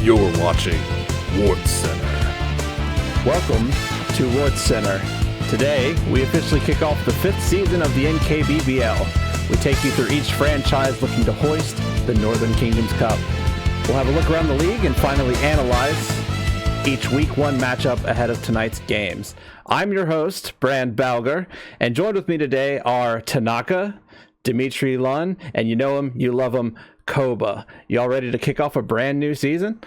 You're watching Wartscenter. Welcome to Wartscenter. Today, we officially kick off the 5th season of the NKBBL. We take you through each franchise looking to hoist the Northern Kingdoms Cup. We'll have a look around the league and finally analyze each Week 1 matchup ahead of tonight's games. I'm your host, Brand Balger, and joined with me today are Tanaka, Dimitri Lund, and you know him, you love him, Koba. Y'all ready to kick off a brand new season?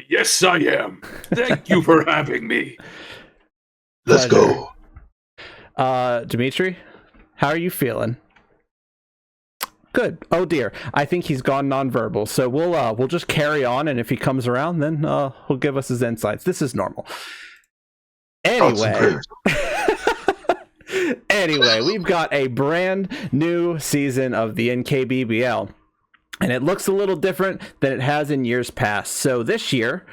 Yes, I am. Thank you for having me. Let's go. Dimitri, how are you feeling? Good. Oh dear, I think he's gone nonverbal. So we'll just carry on, and if he comes around, then he'll give us his insights. This is normal. Anyway, we've got a brand new season of the NKBBL. And it looks a little different than it has in years past. So this year,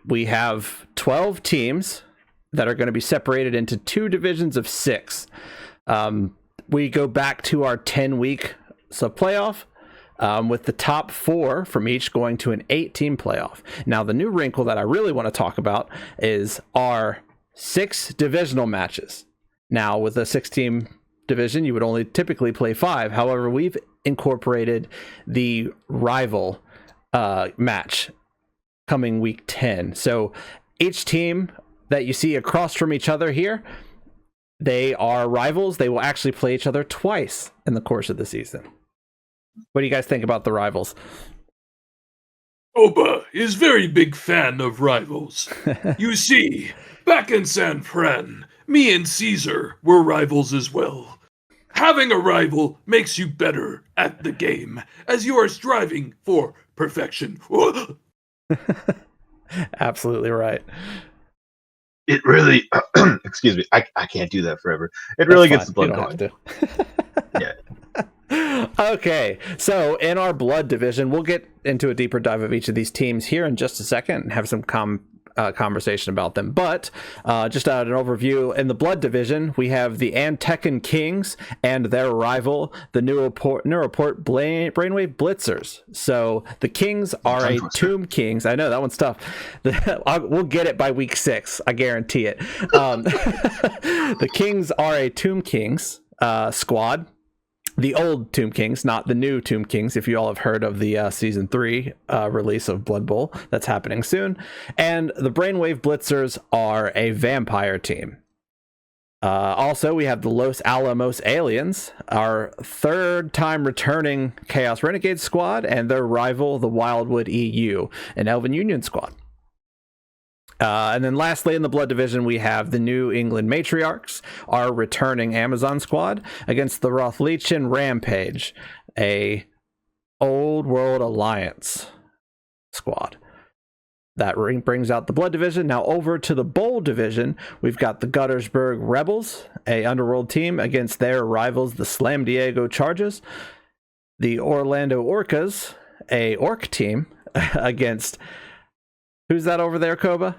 we have 12 teams that are going to be separated into 2 divisions of 6. We go back to our 10-week sub-playoff, with the top 4 from each going to an 8-team playoff. Now, the new wrinkle that I really want to talk about is our 6 divisional matches. Now, with a 6-team division, you would only typically play 5. However, we've incorporated the rival match coming week 10. So each team that you see across from each other here, they are rivals. They will actually play each other twice in the course of the season. What do you guys think about the rivals? Oba is very big fan of rivals. You see, back in San Fran, me and Caesar were rivals as well. Having a rival makes you better at the game, as you are striving for perfection. Absolutely right. It really, excuse me, I can't do that forever. It really gets the blood going. Yeah. Okay, so in our blood division, we'll get into a deeper dive of each of these teams here in just a second and have some conversation about them. But just an overview, in the blood division, we have the Antekan Kings and their rival, the Neuroport Brainwave Blitzers. So the Kings are a Tomb Kings. I know, that one's tough. We'll get it by week 6. I guarantee it. The Kings are a Tomb Kings squad. The old Tomb Kings, not the new Tomb Kings, if you all have heard of the Season 3 release of Blood Bowl. That's happening soon. And the Brainwave Blitzers are a vampire team. Also, we have the Los Alamos Aliens, our 3rd time returning Chaos Renegade squad, and their rival, the Wildwood EU, an Elven Union squad. And then lastly, in the blood division, we have the New England Matriarchs, our returning Amazon squad, against the Rothleichan Rampage, a Old World Alliance squad. That brings out the blood division. Now over to the bowl division, we've got the Guttersburg Rebels, a underworld team, against their rivals, the Slam Diego Charges. The Orlando Orcas, a orc team, against... Who's that over there, Koba?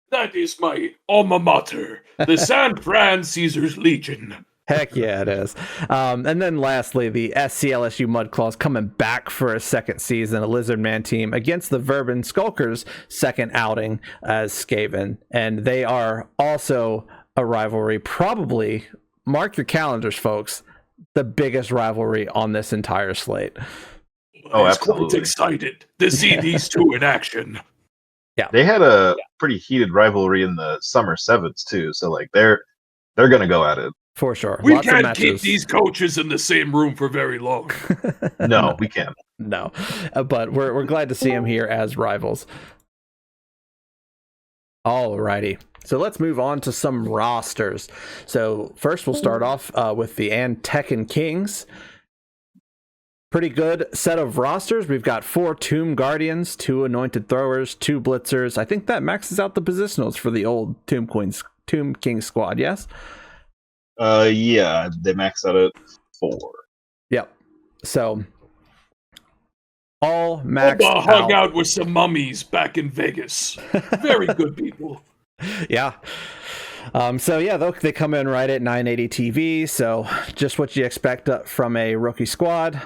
That is my alma mater, the San Fran Caesars Legion. Heck yeah, it is. And then lastly, the SCLSU Mudclaws coming back for a 2nd season, a Lizardman team, against the Verban Skulkers' 2nd outing as Skaven. And they are also a rivalry, probably, mark your calendars, folks, the biggest rivalry on this entire slate. Oh, I was absolutely. quite excited to see these 2 in action. Yeah, They had a pretty heated rivalry in the summer 7s too, so like they're gonna go at it. for sure. We Lots of can't keep matches. these coaches in the same room for very long. No, we can't. No, but we're glad to see them here as rivals. Alrighty, so let's move on to some rosters. So first, we'll start off with the Antekan Kings. Pretty good set of rosters. We've got 4 Tomb Guardians, 2 Anointed Throwers, 2 Blitzers. I think that maxes out the positionals for the old Tomb King squad, yes? Yeah, they maxed out at 4. Yep. So, all maxed Oba hung out. out with some mummies back in Vegas. Very good people. Yeah. So yeah, they come in right at 980 TV. So just what you expect from a rookie squad.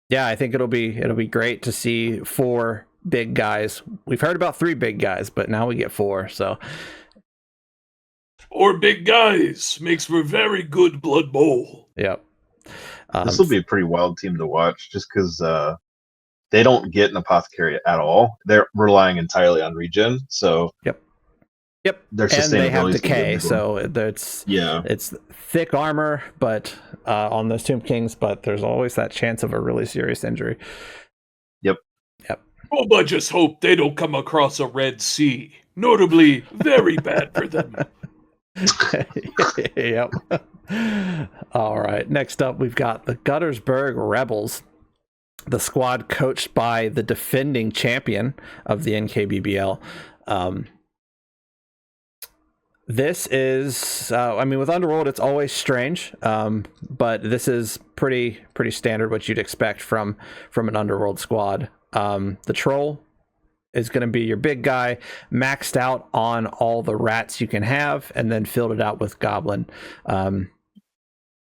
Yeah, I think it'll be great to see 4 big guys. We've heard about 3 big guys, but now we get 4. So 4 big guys makes for a very good Blood Bowl. yep. This will be a pretty wild team to watch, just because they don't get an apothecary at all. They're relying entirely on regen. So Yep. Their And they have sustainability is gonna be a decay, big one. so Yeah. it's thick armor, but on those Tomb Kings, but there's always that chance of a really serious injury. Yep. Oh, but just hope they don't come across a Red Sea. Notably, very bad for them. Yep. All right. Next up, we've got the Guttersburg Rebels, the squad coached by the defending champion of the NKBBL. This is, with Underworld, it's always strange, but this is pretty standard what you'd expect from an Underworld squad. The Troll is going to be your big guy, maxed out on all the rats you can have, and then filled it out with Goblin. No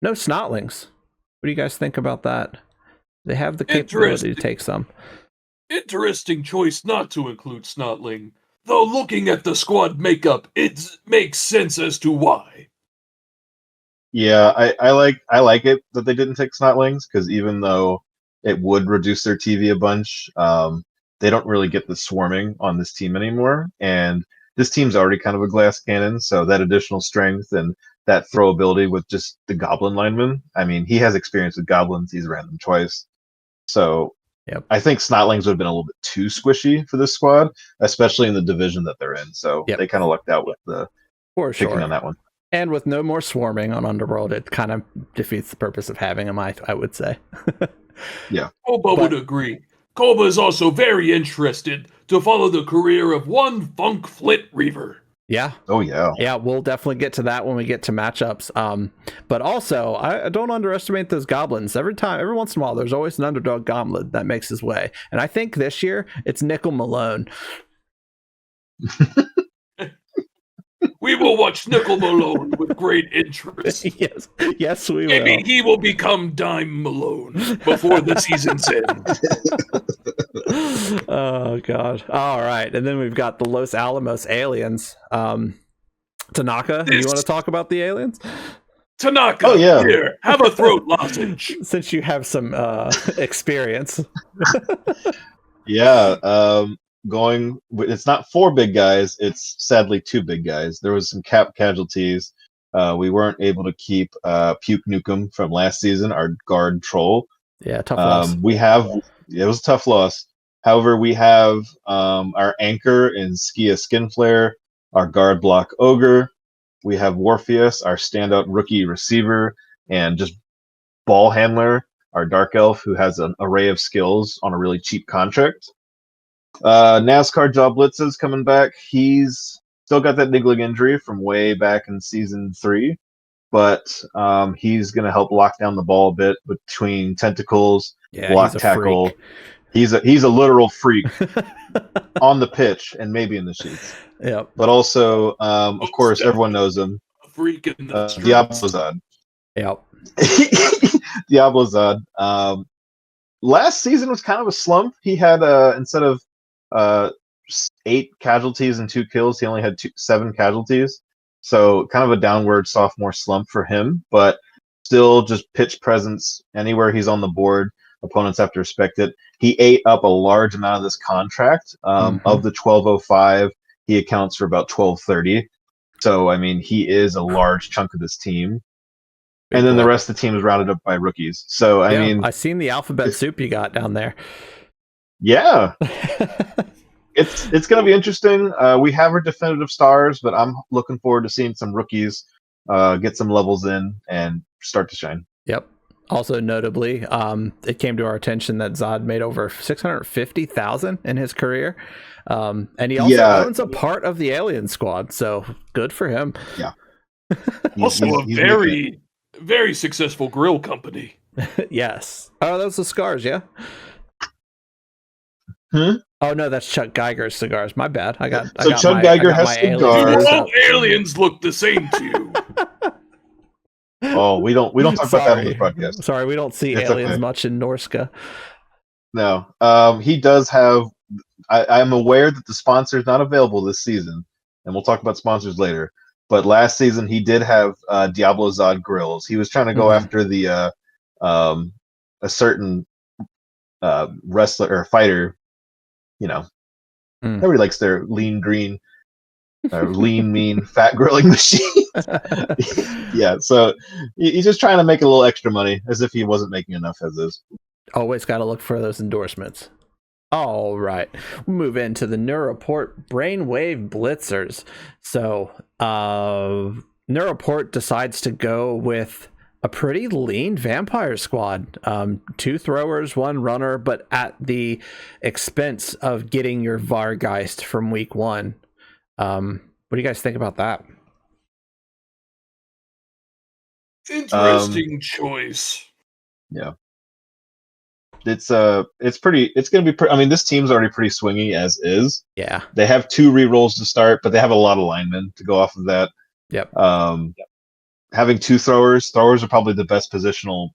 Snotlings. What do you guys think about that? They have the capability to take some. Interesting choice not to include Snotling. Though looking at the squad makeup, it makes sense as to why. Yeah, I like it that they didn't take Snotlings, because even though it would reduce their TV a bunch, they don't really get the swarming on this team anymore. And this team's already kind of a glass cannon, so that additional strength and that throw ability with just the Goblin lineman. I mean, he has experience with goblins. He's ran them twice. So Yep. I think Snotlings would have been a little bit too squishy for this squad, especially in the division that they're in. So Yep. they kind of lucked out with the For picking sure. on that one. And with no more swarming on Underworld, it kind of defeats the purpose of having them, I would say. Yeah. Koba would agree. Koba is also very interested to follow the career of one Funk Flit Reaver. Yeah. Oh, yeah. Yeah, we'll definitely get to that when we get to matchups. But also, I don't underestimate those goblins. Every once in a while, there's always an underdog goblin that makes his way. And I think this year, it's Nickel Malone. We will watch Nickel Malone with great interest. Yes, we will. Maybe he will become Dime Malone before the season's end. Oh, God. All right. And then we've got the Los Alamos aliens. Tanaka, you want to talk about the aliens? Tanaka, Oh, yeah. Here, have a throat lozenge. Since you have some experience. Yeah. It's not 4 big guys. It's sadly 2 big guys. There was some cap casualties. We weren't able to keep Puke Nukem from last season, our guard troll. Yeah, tough loss. It was a tough loss. However, we have our anchor in Skia Skinflare, our guard block ogre. We have Warpheus, our standout rookie receiver, and just ball handler, our dark elf, who has an array of skills on a really cheap contract. NASCAR Job Blitz's coming back. He's still got that niggling injury from way back in season 3, but he's going to help lock down the ball a bit between tentacles, block tackle. Freak. He's a literal freak on the pitch and maybe in the sheets. Yep. But also, of course, everyone knows him. A freak in the streets. Diablozad. Yep. Diablozad. Last season was kind of a slump. He had instead of 8 casualties and 2 kills, he only had 7 casualties. So kind of a downward sophomore slump for him, but still just pitch presence anywhere he's on the board. Opponents have to respect it. He ate up a large amount of this contract. Of the 1205, he accounts for about 1230. So, I mean, he is a large chunk of this team. And then the rest of the team is rounded up by rookies. So, I mean... I've seen the alphabet soup you got down there. Yeah. It's going to be interesting. We have our definitive stars, but I'm looking forward to seeing some rookies get some levels in and start to shine. Yep. Also notably, it came to our attention that Zod made over $650,000 in his career. And he also owns a part of the Alien Squad, so good for him. Yeah. Also a very, very successful grill company. Yes. Oh, those are cigars, yeah? Hmm? Oh, no, that's Chuck Geiger's cigars. My bad. Chuck Geiger has cigars. All aliens look the same to you. Oh, we don't talk about that on this broadcast. Sorry, we don't see It's aliens okay. much in Norska. No. He does have. I'm aware that the sponsor is not available this season, and we'll talk about sponsors later. But last season he did have Diablo Zod grills. He was trying to go Mhm. after the a certain wrestler or fighter. You know, Mm. everybody likes their lean green or lean mean fat grilling machine. Yeah, so he's just trying to make a little extra money, as if he wasn't making enough as is. Always got to look for those endorsements. All right, we'll move into the Neuroport Brainwave Blitzers. So, Neuroport decides to go with a pretty lean vampire squad. 2 throwers, 1 runner, but at the expense of getting your Vargeist from week 1. What do you guys think about that? Interesting choice. Yeah, it's pretty. It's gonna be. I mean, this team's already pretty swingy as is. Yeah. They have 2 re-rolls to start, but they have a lot of linemen to go off of that. Yep. Having 2 throwers are probably the best positional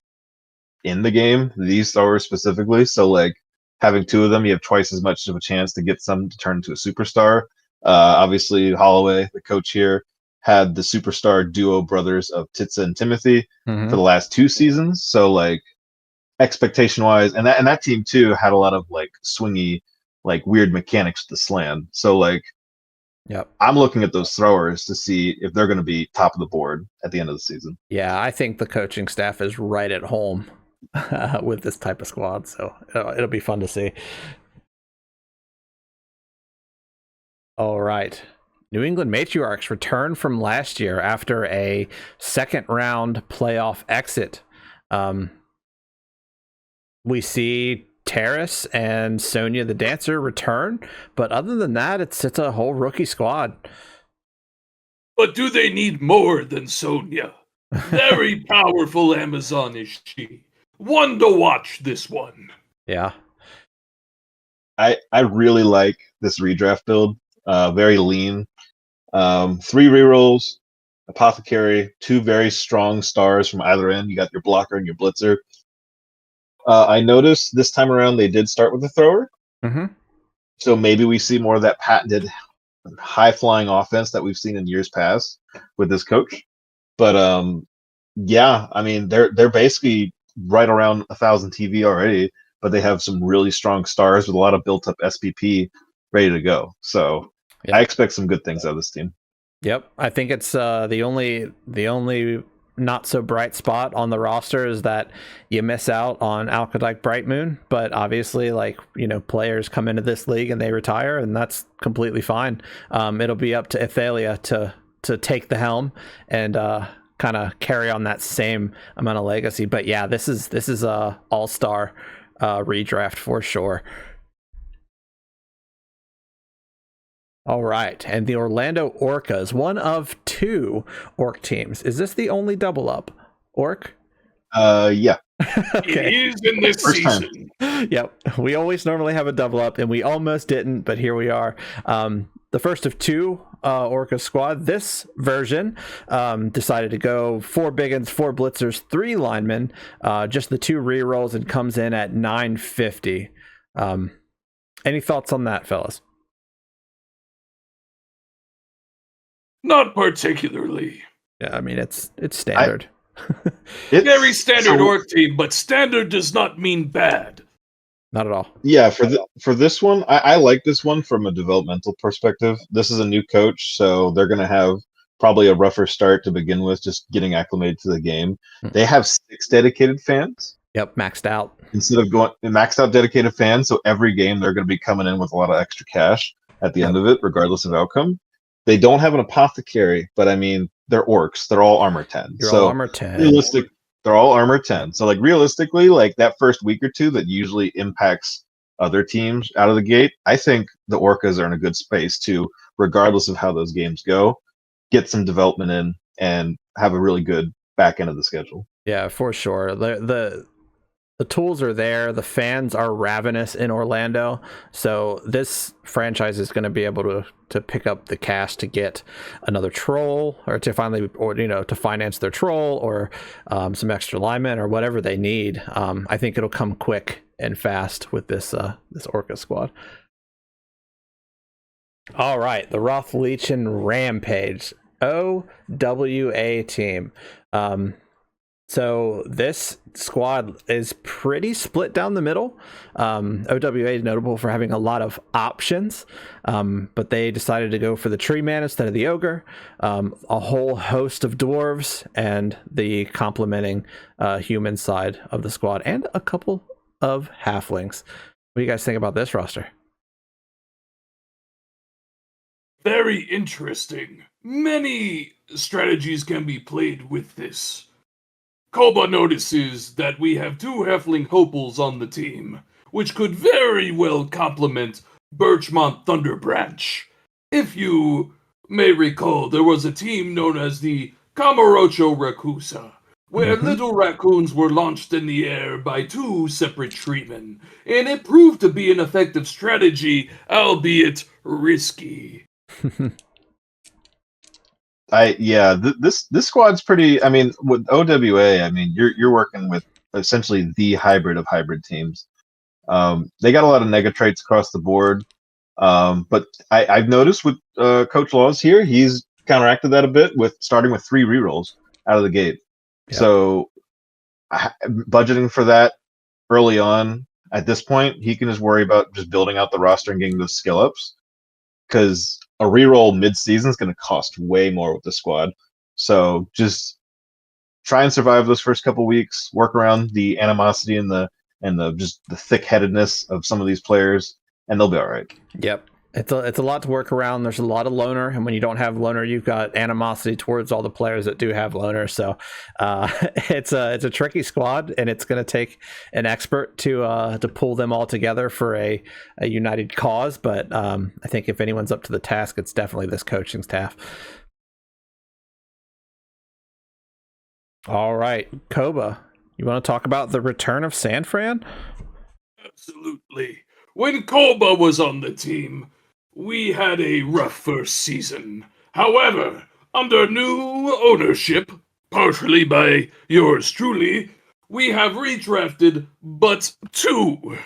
in the game. These throwers specifically. So like having 2 of them, you have twice as much of a chance to get some to turn into a superstar. Obviously, Holloway, the coach here, had the superstar duo brothers of Titsa and Timothy for the last 2 seasons. So like expectation wise, and that team too had a lot of like swingy, like weird mechanics with the slam. So like Yep. I'm looking at those throwers to see if they're going to be top of the board at the end of the season. Yeah, I think the coaching staff is right at home with this type of squad, so it'll be fun to see. All right. New England Matriarchs return from last year after a second round playoff exit. We see Terrace and Sonia the Dancer return, but other than that, it's a whole rookie squad. But do they need more than Sonya? Very powerful Amazon is she. One to watch this one. Yeah. I really like this redraft build. Very lean. 3 rerolls, apothecary, 2 very strong stars from either end. You got your blocker and your blitzer. I noticed this time around they did start with the thrower. Mm-hmm. So maybe we see more of that patented high flying offense that we've seen in years past with this coach. But yeah, I mean they're basically right around 1,000 TV already, but they have some really strong stars with a lot of built up SPP ready to go. So I expect some good things out of this team. Yep, I think it's the only not so bright spot on the roster is that you miss out on Alkadike Bright Moon, but obviously, like, you know, players come into this league and they retire, and that's completely fine. It'll be up to Ithalia to take the helm and kind of carry on that same amount of legacy. But yeah, this is a all-star redraft for sure. All right, and the Orlando Orcas, one of 2 Orc teams. Is this the only double up Orc? Yeah. Okay. It is in this First season. Yep, we always normally have a double up, and we almost didn't, but here we are. The first of 2 Orca squad. This version decided to go 4 Biggins, 4 Blitzers, 3 linemen, just the 2 rerolls, and comes in at 950. Any thoughts on that, fellas? Not particularly. Yeah, I mean it's standard. Very standard orc team, but standard does not mean bad. Not at all. Yeah, for this one, I like this one from a developmental perspective. This is a new coach, so they're going to have probably a rougher start to begin with, just getting acclimated to the game. They have 6 dedicated fans. Yep, maxed out. Instead of going maxed out dedicated fans, so every game they're going to be coming in with a lot of extra cash at the end of it, regardless of outcome. They don't have an apothecary, but I mean, they're orcs. They're all armor 10. You're so all armor 10. They're all armor 10. So like realistically, like that first week or 2 that usually impacts other teams out of the gate, I think the Orcas are in a good space to, regardless of how those games go, get some development in and have a really good back end of the schedule. Yeah, for sure. The tools are there. The fans are ravenous in Orlando. So this franchise is going to be able to pick up the cash to get another troll, or to finally, or to finance their troll, or some extra linemen, or whatever they need. I think it'll come quick and fast with this Orca squad. All right, the Roth Legion Rampage OWA team. So this squad is pretty split down the middle. OWA is notable for having a lot of options, but they decided to go for the tree man instead of the ogre. A whole host of dwarves and the complementing human side of the squad, and a couple of halflings. What do you guys think about this roster? Very interesting. Many strategies can be played with this. Koba notices that we have 2 Halfling Hopefuls on the team, which could very well complement Birchmont Thunderbranch. If you may recall, there was a team known as the Kamurocho Rakusa, where little raccoons were launched in the air by 2 separate treemen, and it proved to be an effective strategy, albeit risky. This squad's pretty. I mean, with OWA, I mean, you're working with essentially the hybrid of hybrid teams. They got a lot of nega traits across the board, but I've noticed with Coach Laws here, he's counteracted that a bit with starting with 3 rerolls out of the gate. Yep. So budgeting for that early on. At this point, he can just worry about just building out the roster and getting those skill ups, because a reroll mid-season is going to cost way more with the squad. So just try and survive those first couple weeks, work around the animosity and the just the thick-headedness of some of these players, and they'll be all right. Yep. It's a lot to work around. There's a lot of loner, and when you don't have loner, you've got animosity towards all the players that do have loner. So it's a tricky squad, and it's going to take an expert to pull them all together for a united cause. But I think if anyone's up to the task, it's definitely this coaching staff. All right, Koba, you want to talk about the return of San Fran? Absolutely. When Koba was on the team, we had a rough first season. However, under new ownership, partially by yours truly, we have redrafted but 2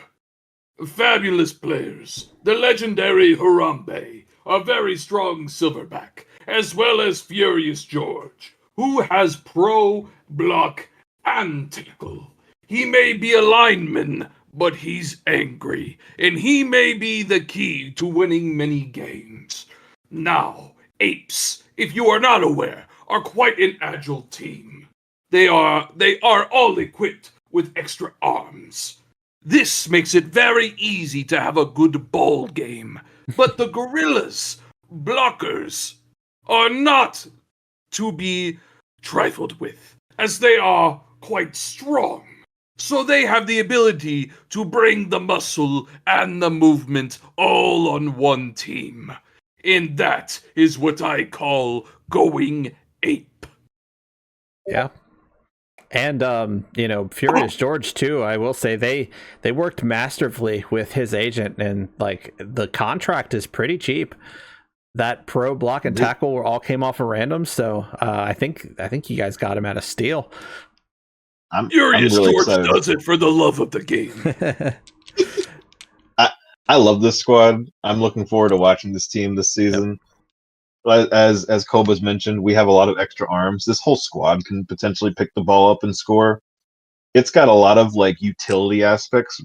fabulous players. The legendary Harambe, a very strong silverback, as well as Furious George, who has pro, block, and tackle. He may be a lineman, but he's angry, and he may be the key to winning many games. Now, Apes, if you are not aware, are quite an agile team. They are all equipped with extra arms. This makes it very easy to have a good ball game. But the Gorillas, blockers, are not to be trifled with, as they are quite strong. So they have the ability to bring the muscle and the movement all on one team. And that is what I call going ape. Yeah. And Furious George too, I will say they worked masterfully with his agent, and like the contract is pretty cheap. That pro, block, and tackle all came off a random, so I think you guys got him at a steal. Furious really George excited. does it for the love of the game. I love this squad. I'm looking forward to watching this team this season. Yep. As Koba's mentioned, we have a lot of extra arms. This whole squad can potentially pick the ball up and score. It's got a lot of like utility aspects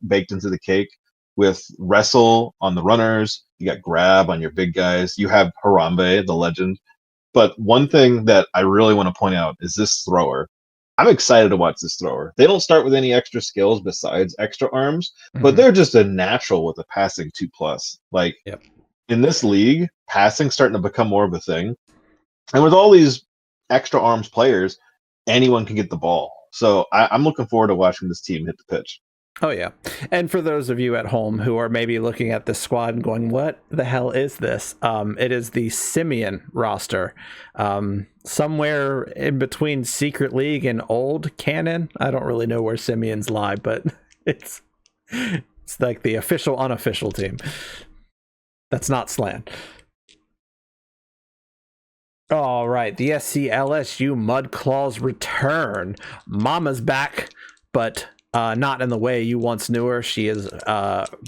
baked into the cake. With wrestle on the runners, you got grab on your big guys. You have Harambe, the legend. But one thing that I really want to point out is this thrower. I'm excited to watch this thrower. They don't start with any extra skills besides extra arms, but they're just a natural with a passing 2+. Like in this league, passing's starting to become more of a thing. And with all these extra arms players, anyone can get the ball. So I'm looking forward to watching this team hit the pitch. Oh, yeah. And for those of you at home who are maybe looking at this squad and going, what the hell is this? It is the Simeon roster. Somewhere in between Secret League and old canon. I don't really know where Simeons lie, but it's like the official, unofficial team. That's not Slan. All right. The SCLSU Mudclaws return. Mama's back, but not in the way you once knew her. She is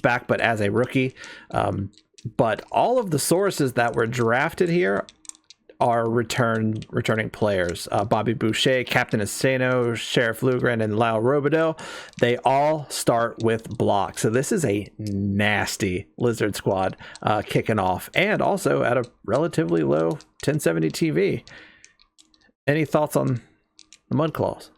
back, but as a rookie. But all of the sources that were drafted here are returning players. Bobby Boucher, Captain Asano, Sheriff Lugren, and Lyle Robideau. They all start with block. So this is a nasty Lizard squad kicking off, and also at a relatively low 1070 TV. Any thoughts on the Mudclaws?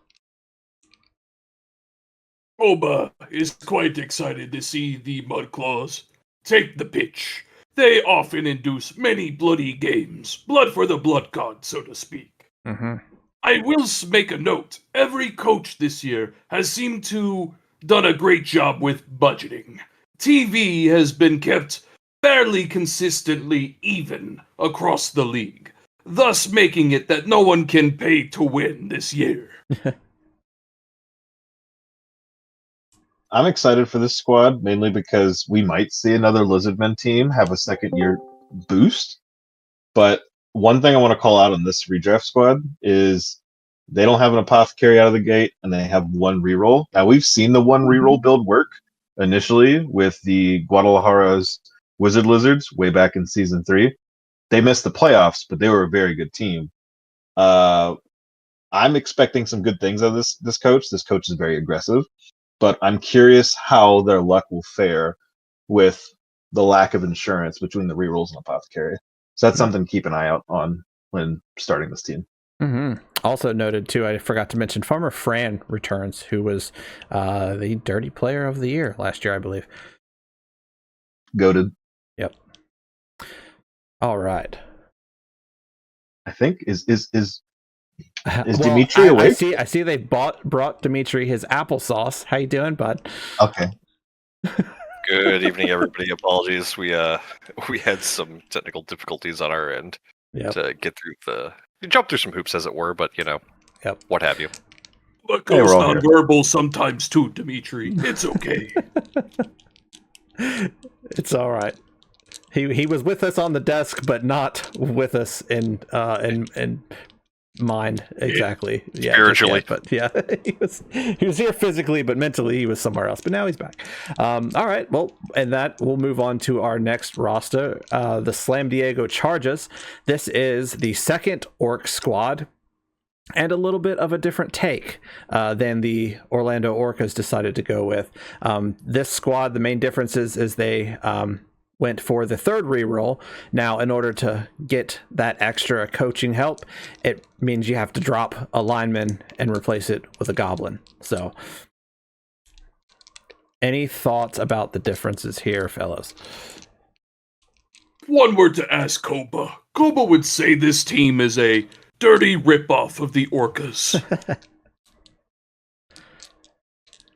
Oba is quite excited to see the Mudclaws take the pitch. They often induce many bloody games, blood for the blood god, so to speak. Mm-hmm. I will make a note. Every coach this year has seemed to done a great job with budgeting. TV has been kept fairly consistently even across the league, thus making it that no one can pay to win this year. I'm excited for this squad, mainly because we might see another Lizardmen team have a second year boost. But one thing I want to call out on this redraft squad is they don't have an apothecary out of the gate, and they have one reroll. Now, we've seen the one reroll build work initially with the Guadalajara's Wizard Lizards way back in season 3. They missed the playoffs, but they were a very good team. I'm expecting some good things out of this coach. This coach is very aggressive. But I'm curious how their luck will fare with the lack of insurance between the rerolls and apothecary. So that's something to keep an eye out on when starting this team. Mm-hmm. Also noted too, I forgot to mention Farmer Fran returns, who was the Dirty Player of the Year last year, I believe. Goated. Yep. All right. I think is Well, Dimitri awake? I see they brought Dimitri his applesauce. How you doing, bud? Okay. Good evening, everybody. Apologies, we had some technical difficulties on our end to get through jump through some hoops, as it were. But what have you? But goes nonverbal sometimes too, Dimitri. It's okay. It's all right. He was with us on the desk, but not with us in mind exactly. Yeah, spiritually. But yeah, he was here physically, but mentally he was somewhere else. But now he's back. All right, well, and that we'll move on to our next roster, the Slam Diego Chargers. This is the second Orc squad, and a little bit of a different take than the Orlando Orcas decided to go with. This squad, the main difference is they went for the third reroll. Now, in order to get that extra coaching help, it means you have to drop a lineman and replace it with a goblin. So, any thoughts about the differences here, fellas? If one were to ask Koba would say this team is a dirty ripoff of the Orcas.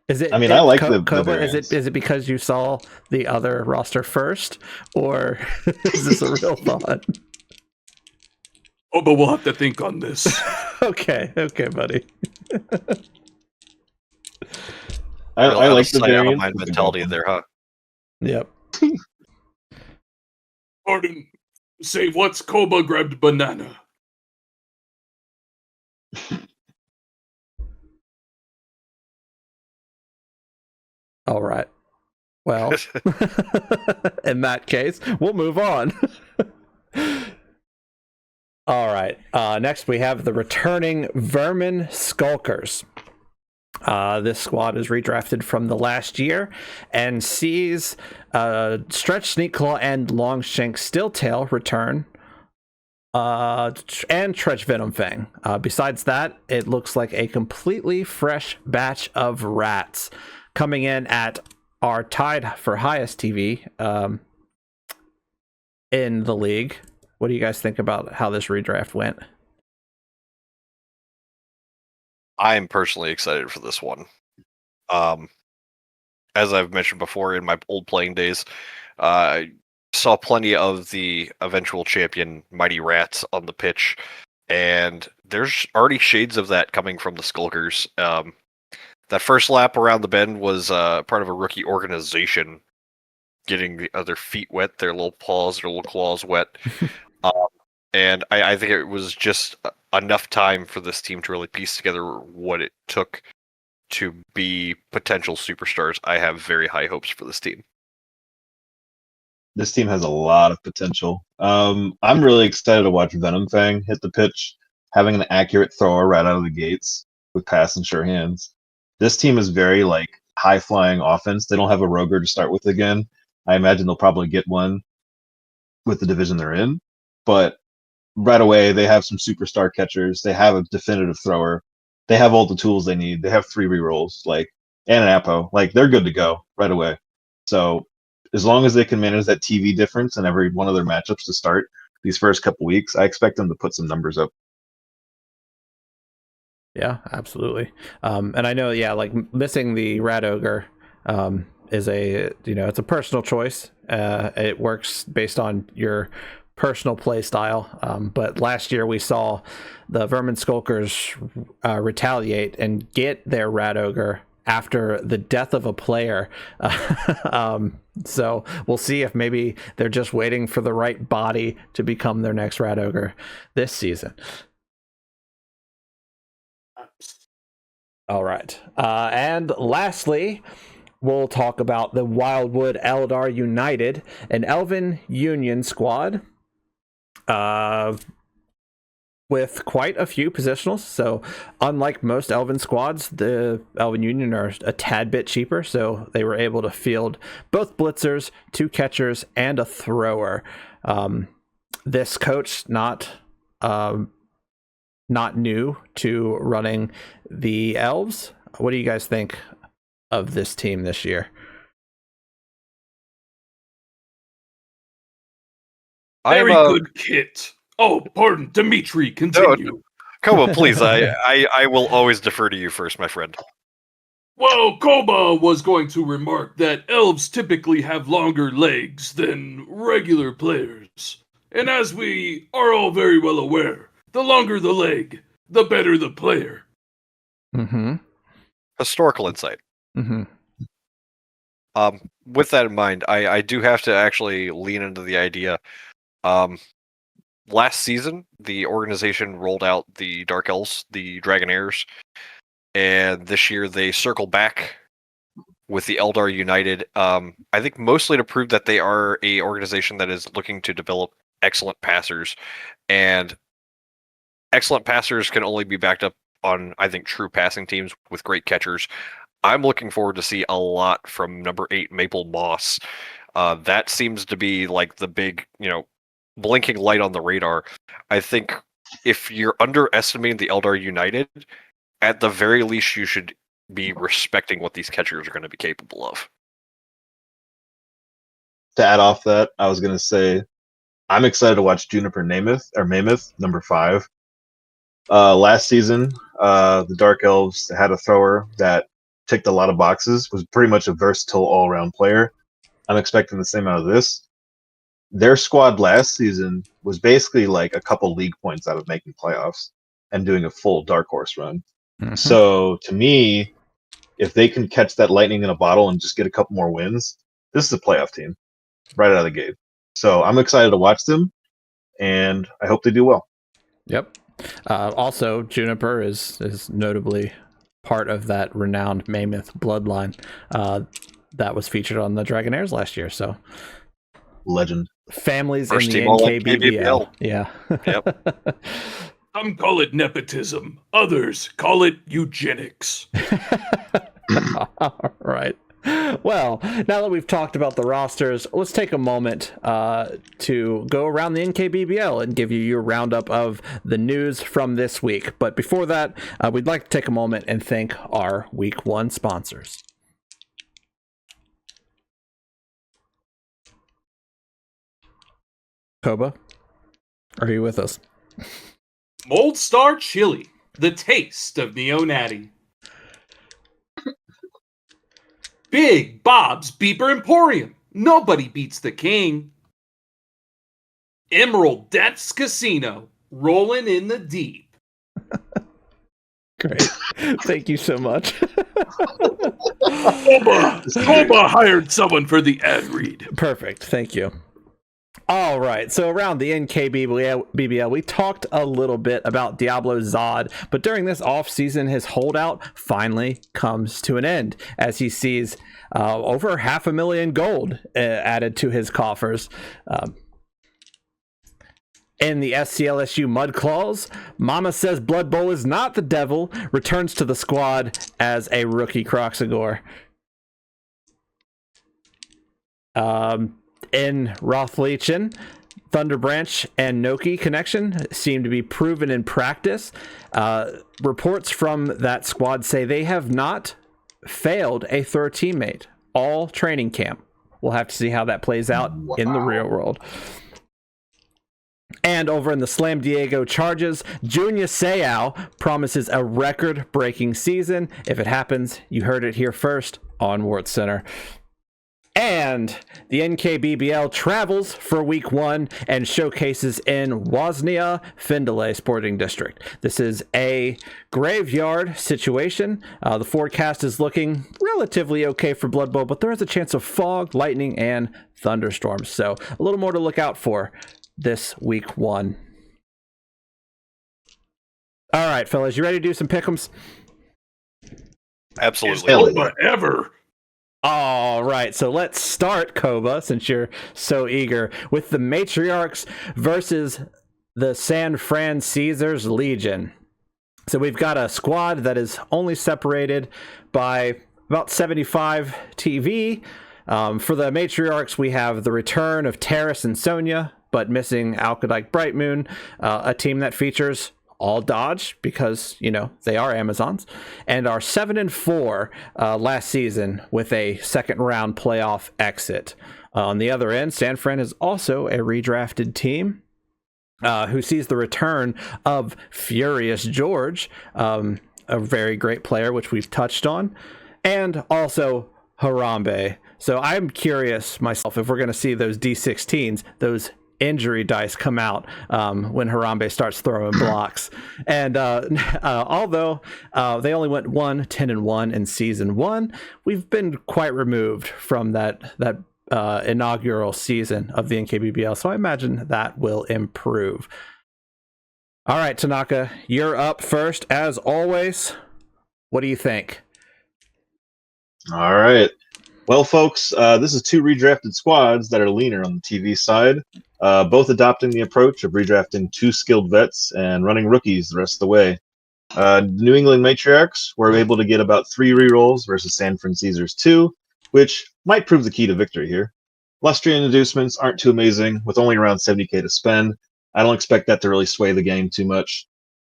Is it? I mean, I like the Koba. Is it because you saw the other roster first, or is this a real thought? Oh, but we'll have to think on this. Okay, buddy. I like the variant. Mind mentality there, huh? Yep. Pardon. Say, what's Koba grabbed banana? All right. Well, in that case, we'll move on. All right. Next, we have the returning Vermin Skulkers. This squad is redrafted from the last year and sees Stretch Sneakclaw and Longshank Stilltail return. And Tretch Venom Fang. Besides that, it looks like a completely fresh batch of rats coming in at our tied for highest TV in the league. What do you guys think about how this redraft went? I'm personally excited for this one. as I've mentioned before in my old playing days, I saw plenty of the eventual champion Mighty Rats on the pitch, and there's already shades of that coming from the Skulkers. That first lap around the bend was part of a rookie organization getting the other feet wet, their little paws, their little claws wet. And I think it was just enough time for this team to really piece together what it took to be potential superstars. I have very high hopes for this team. This team has a lot of potential. I'm really excited to watch Venom Fang hit the pitch, having an accurate thrower right out of the gates with pass and sure hands. This team is very like high flying offense. They don't have a Roger to start with again. I imagine they'll probably get one with the division they're in, but right away they have some superstar catchers. They have a definitive thrower. They have all the tools they need. They have 3 rerolls, like, and an Apo. Like, they're good to go right away. So as long as they can manage that TV difference in every one of their matchups to start these first couple weeks, I expect them to put some numbers up. Yeah, absolutely. And I know, yeah, like missing the Rat Ogre is it's a personal choice. It works based on your personal play style. But last year we saw the Vermin Skulkers retaliate and get their Rat Ogre after the death of a player. So we'll see if maybe they're just waiting for the right body to become their next Rat Ogre this season. All right. And lastly, we'll talk about the Wildwood Eldar United, an Elven Union squad with quite a few positionals. So unlike most Elven squads, the Elven Union are a tad bit cheaper. So they were able to field both blitzers, 2 catchers, and a thrower. This coach not new to running the Elves. What do you guys think of this team this year? Very good kit. Oh, pardon, Dimitri, continue. No, Koba, please, I will always defer to you first, my friend. Well, Koba was going to remark that elves typically have longer legs than regular players. And as we are all very well aware, the longer the leg, the better the player. Mm-hmm. Historical insight. Mm-hmm. With that in mind, I do have to actually lean into the idea. Last season, the organization rolled out the Dark Elves, the Dragonaires, and this year they circle back with the Eldar United. I think mostly to prove that they are a organization that is looking to develop excellent passers, and excellent passers can only be backed up on, I think, true passing teams with great catchers. I'm looking forward to see a lot from number 8 Maple Moss. That seems to be like the big, blinking light on the radar. I think if you're underestimating the Eldar United, at the very least you should be respecting what these catchers are going to be capable of. To add off that, I was going to say I'm excited to watch Juniper Mammoth, number 5. Last season, the Dark Elves had a thrower that ticked a lot of boxes, was pretty much a versatile all-around player. I'm expecting the same out of this. Their squad last season was basically like a couple league points out of making playoffs and doing a full Dark Horse run. Mm-hmm. So to me, if they can catch that lightning in a bottle and just get a couple more wins, this is a playoff team right out of the gate. So I'm excited to watch them, and I hope they do well. Yep. Also, Juniper is notably part of that renowned Mammoth bloodline that was featured on the Dragonaires last year. So, legend. Families First in the NKBBL. Yeah. Yep. Some call it nepotism. Others call it eugenics. All right. Well, now that we've talked about the rosters, let's take a moment to go around the NKBBL and give you your roundup of the news from this week. But before that, we'd like to take a moment and thank our Week 1 sponsors. Koba, are you with us? Mold Star Chili, the taste of Neo Natty. Big Bob's Beeper Emporium. Nobody beats the king. Emerald Debts Casino. Rolling in the deep. Great. Thank you so much. Koba hired someone for the ad read. Perfect. Thank you. All right. So around the NKBBL, we talked a little bit about Diablo Zod, but during this off-season, his holdout finally comes to an end as he sees over 500,000 gold added to his coffers. In the SCLSU Mud Claws, Mama Says Blood Bowl is not the devil, returns to the squad as a rookie Croxagore. In Rothlechen, Thunderbranch and Noki connection seem to be proven in practice. Reports from that squad say they have not failed a third teammate all training camp. We'll have to see how that plays out in the real world. And over in the Slam Diego Charges, Junior Seau promises a record-breaking season. If it happens, you heard it here first on Wartscenter. And the NKBBL travels for week 1 and showcases in Woznia Findlay Sporting District. This is a graveyard situation. The forecast is looking relatively okay for Blood Bowl, but there is a chance of fog, lightning, and thunderstorms. So a little more to look out for this week 1. All right, fellas, you ready to do some pick'ems? Absolutely. Koba ever. All right, so let's start, Koba, since you're so eager, with the Matriarchs versus the San Fran Caesars Legion. So we've got a squad that is only separated by about 75 TV. For the Matriarchs, we have the return of Terrace and Sonya, but missing Alkadike Brightmoon, a team that features all dodge because, you know, they are Amazons, and are 7-4 last season with a second round playoff exit. On the other end, San Fran is also a redrafted team who sees the return of Furious George, a very great player, which we've touched on, and also Harambe. So I'm curious myself if we're going to see those D16s, those injury dice, come out when Harambe starts throwing blocks. And although they only went 10-1 in season 1, we've been quite removed from that inaugural season of the NKBBL, so I imagine that will improve. All right, Tanaka, you're up first as always. What do you think? All right. Well, folks, this is 2 redrafted squads that are leaner on the TV side, both adopting the approach of redrafting 2 skilled vets and running rookies the rest of the way. New England Matriarchs were able to get about 3 rerolls versus San Fran Caesars 2, which might prove the key to victory here. Lustrian inducements aren't too amazing, with only around 70k to spend. I don't expect that to really sway the game too much.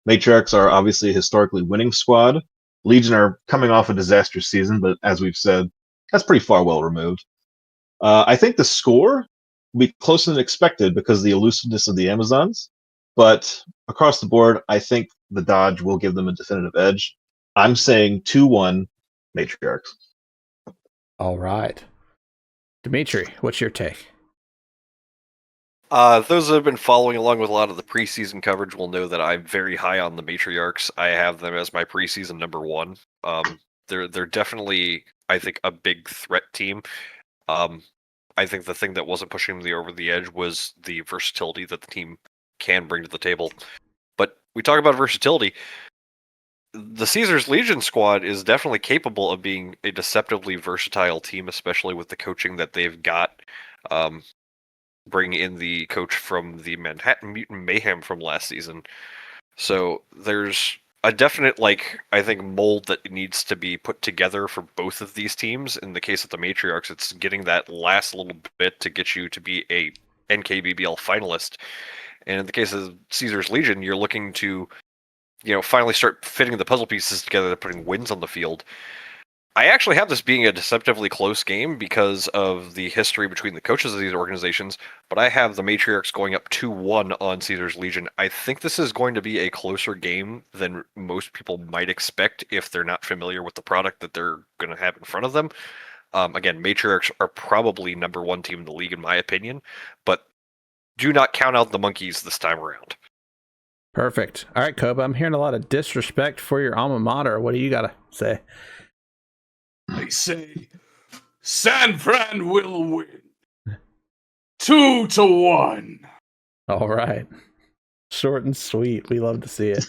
Matriarchs are obviously a historically winning squad. Legion are coming off a disastrous season, but as we've said, that's pretty far well removed. I think the score will be closer than expected because of the elusiveness of the Amazons, but across the board, I think the dodge will give them a definitive edge. I'm saying 2-1 Matriarchs. All right. Dimitri, what's your take? Those that have been following along with a lot of the preseason coverage will know that I'm very high on the Matriarchs. I have them as my preseason number 1. They're definitely, I think, a big threat team. I think the thing that wasn't pushing them over the edge was the versatility that the team can bring to the table. But we talk about versatility. The Caesars Legion squad is definitely capable of being a deceptively versatile team, especially with the coaching that they've got. Bring in the coach from the Manhattan Mutant Mayhem from last season. So there's a definite, I think, mold that needs to be put together for both of these teams. In the case of the Matriarchs, it's getting that last little bit to get you to be a NKBBL finalist. And in the case of Caesars Legion, you're looking to, finally start fitting the puzzle pieces together, putting wins on the field. I actually have this being a deceptively close game because of the history between the coaches of these organizations, but I have the Matriarchs going up 2-1 on Caesars Legion. I think this is going to be a closer game than most people might expect if they're not familiar with the product that they're going to have in front of them. Again, Matriarchs are probably number one team in the league in my opinion, but do not count out the Monkeys this time around. Perfect. All right, Koba, I'm hearing a lot of disrespect for your alma mater. What do you got to say? I say San Fran will win 2-1. All right. Short and sweet. We love to see it.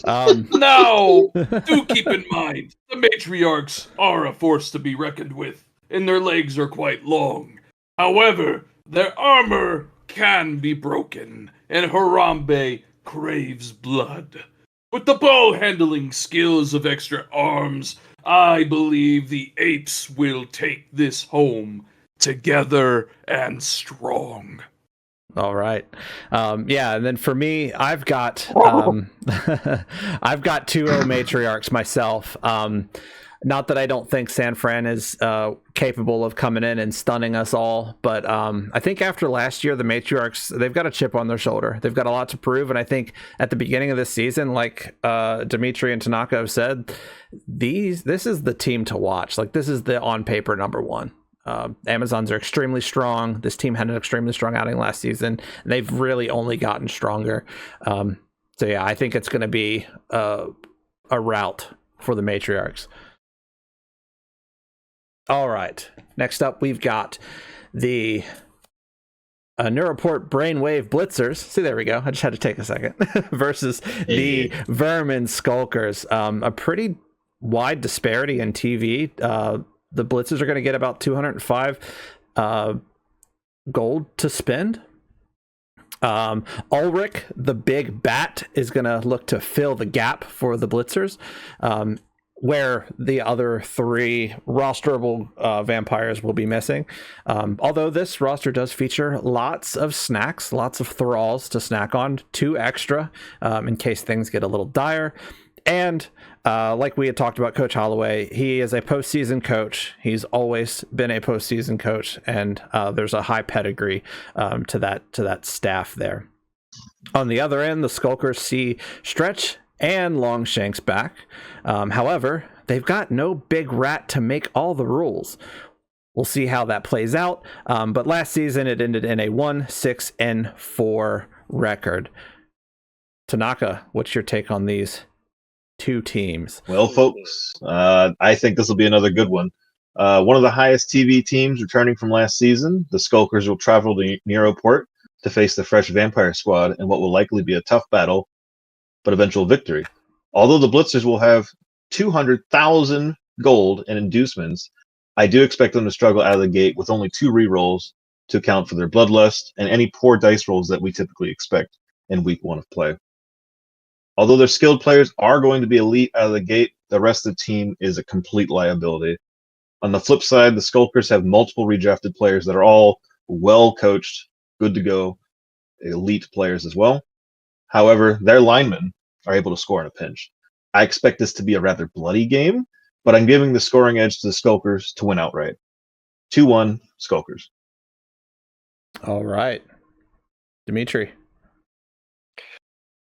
Now, do keep in mind, the matriarchs are a force to be reckoned with, and their legs are quite long. However, their armor can be broken, and Harambe craves blood. With the ball-handling skills of extra arms, I believe the apes will take this home together and strong. All right. Yeah, and then for me, I've got I've got 2-0 matriarchs myself. Not that I don't think San Fran is capable of coming in and stunning us all, but I think after last year, the matriarchs, they've got a chip on their shoulder. They've got a lot to prove, and I think at the beginning of this season, like Dimitri and Tanaka have said, this is the team to watch. Like, this is the on paper number one. Amazons are extremely strong. This team had an extremely strong outing last season, and they've really only gotten stronger. So yeah, I think it's going to be a rout for the matriarchs. All right. Next up, we've got the Neuroport Brainwave Blitzers. See, there we go. I just had to take a second. Versus the Vermin Skulkers. A pretty wide disparity in TV. The Blitzers are going to get about 205 gold to spend. Ulrich, the big bat, is going to look to fill the gap for the Blitzers, where the other 3 rosterable vampires will be missing. Although this roster does feature lots of snacks, lots of thralls to snack on, 2 extra in case things get a little dire. And like we had talked about Coach Holloway, he is a postseason coach. He's always been a postseason coach, and there's a high pedigree to that staff there. On the other end, the Skulkers see Stretch and Longshanks back. However, they've got no big rat to make all the rules. We'll see how that plays out. But last season, it ended in a 1-6-4 record. Tanaka, what's your take on these 2 teams? Well, folks, I think this will be another good one. One of the highest TV teams returning from last season, the Skulkers will travel to Neuroport to face the fresh Vampire Squad in what will likely be a tough battle, but eventual victory. Although the Blitzers will have 200,000 gold and inducements, I do expect them to struggle out of the gate with only 2 rerolls to account for their bloodlust and any poor dice rolls that we typically expect in week 1 of play. Although their skilled players are going to be elite out of the gate, the rest of the team is a complete liability. On the flip side, the Skulkers have multiple redrafted players that are all well coached, good to go, elite players as well. However, their linemen are able to score in a pinch. I expect this to be a rather bloody game, but I'm giving the scoring edge to the Skulkers to win outright. 2-1, Skulkers. All right. Dimitri.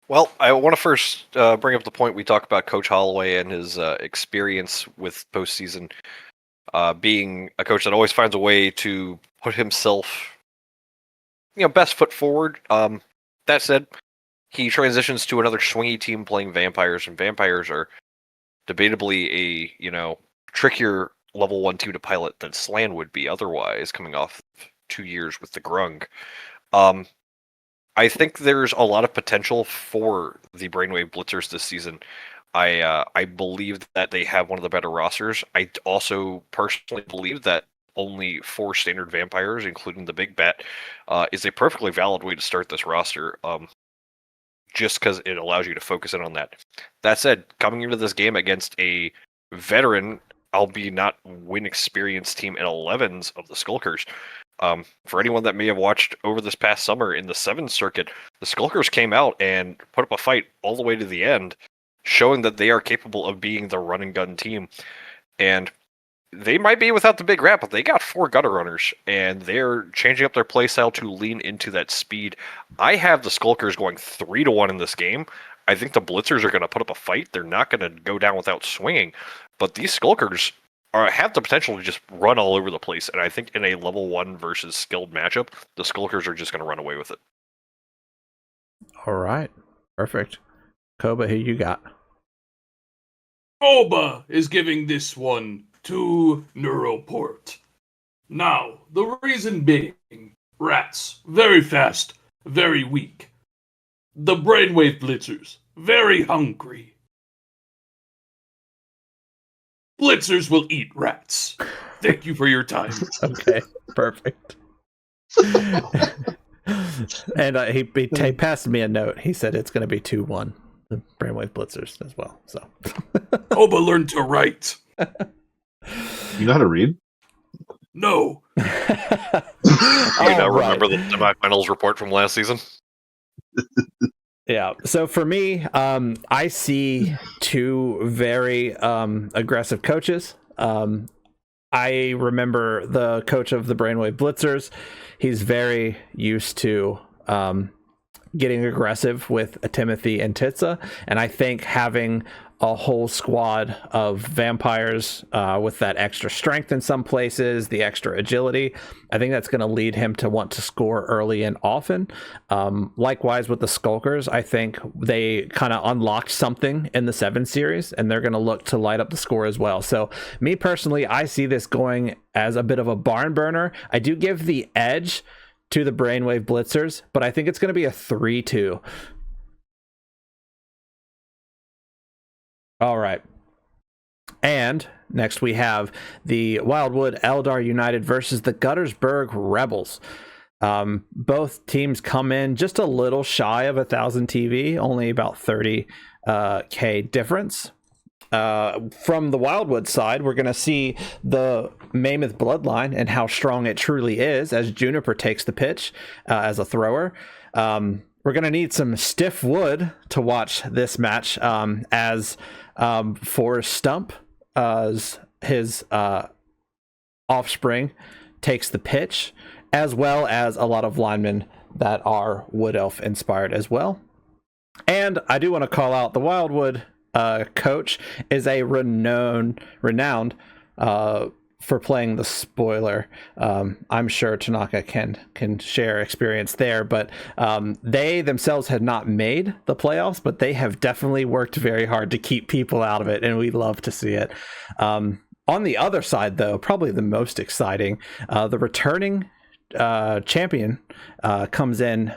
Well, I want to first bring up the point we talked about Coach Holloway and his experience with postseason, being a coach that always finds a way to put himself, best foot forward. That said, he transitions to another swingy team playing vampires, and vampires are debatably a trickier level 1 team to pilot than Slan would be otherwise, coming off 2 years with the Grung. I think there's a lot of potential for the Brainwave Blitzers this season. I believe that they have one of the better rosters. I also personally believe that only 4 standard vampires, including the Big Bat, is a perfectly valid way to start this roster, just because it allows you to focus in on that. That said, coming into this game against a veteran, albeit not win experience team in 11s of the Skulkers, for anyone that may have watched over this past summer in the 7th circuit, the Skulkers came out and put up a fight all the way to the end, showing that they are capable of being the run and gun team. And they might be without the big rat, but they got 4 gutter runners, and they're changing up their playstyle to lean into that speed. I have the Skulkers going 3-1 in this game. I think the Blitzers are going to put up a fight. They're not going to go down without swinging. But these Skulkers have the potential to just run all over the place. And I think in a level 1 versus skilled matchup, the Skulkers are just going to run away with it. All right. Perfect. Koba, who you got? Koba is giving this one to Neuroport. Now, the reason being, rats, very fast, very weak. The Brainwave Blitzers, very hungry. Blitzers will eat rats. Thank you for your time. Okay, perfect. And he passed me a note. He said it's going to be 2-1. The Brainwave Blitzers as well. So Koba learned to write. You know how to read? No. You now remember the semifinals report from last season? Yeah. So for me, I see two very aggressive coaches. I remember the coach of the Brainwave Blitzers. He's very used to getting aggressive with Timothy and Titsa, and I think having a whole squad of vampires with that extra strength in some places, the extra agility, I think that's going to lead him to want to score early and often. Likewise with the Skulkers, I think they kind of unlocked something in the 7 series, and they're going to look to light up the score as well. So me personally, I see this going as a bit of a barn burner. I do give the edge to the Brainwave Blitzers, but I think it's going to be a 3-2. All right. And next we have the Wildwood Eldar United versus the Guttersburg Rebels. Both teams come in just a little shy of 1,000 TV, only about 30K difference. From the Wildwood side, we're going to see the Mammoth bloodline and how strong it truly is as Juniper takes the pitch as a thrower. We're going to need some stiff wood to watch this match as Forrest Stump, his offspring, takes the pitch, as well as a lot of linemen that are Wood Elf inspired as well. And I do want to call out the Wildwood coach is a renowned for playing the spoiler. I'm sure Tanaka can share experience there, but they themselves had not made the playoffs, but they have definitely worked very hard to keep people out of it, and we love to see it. On the other side, though, probably the most exciting, the returning champion comes in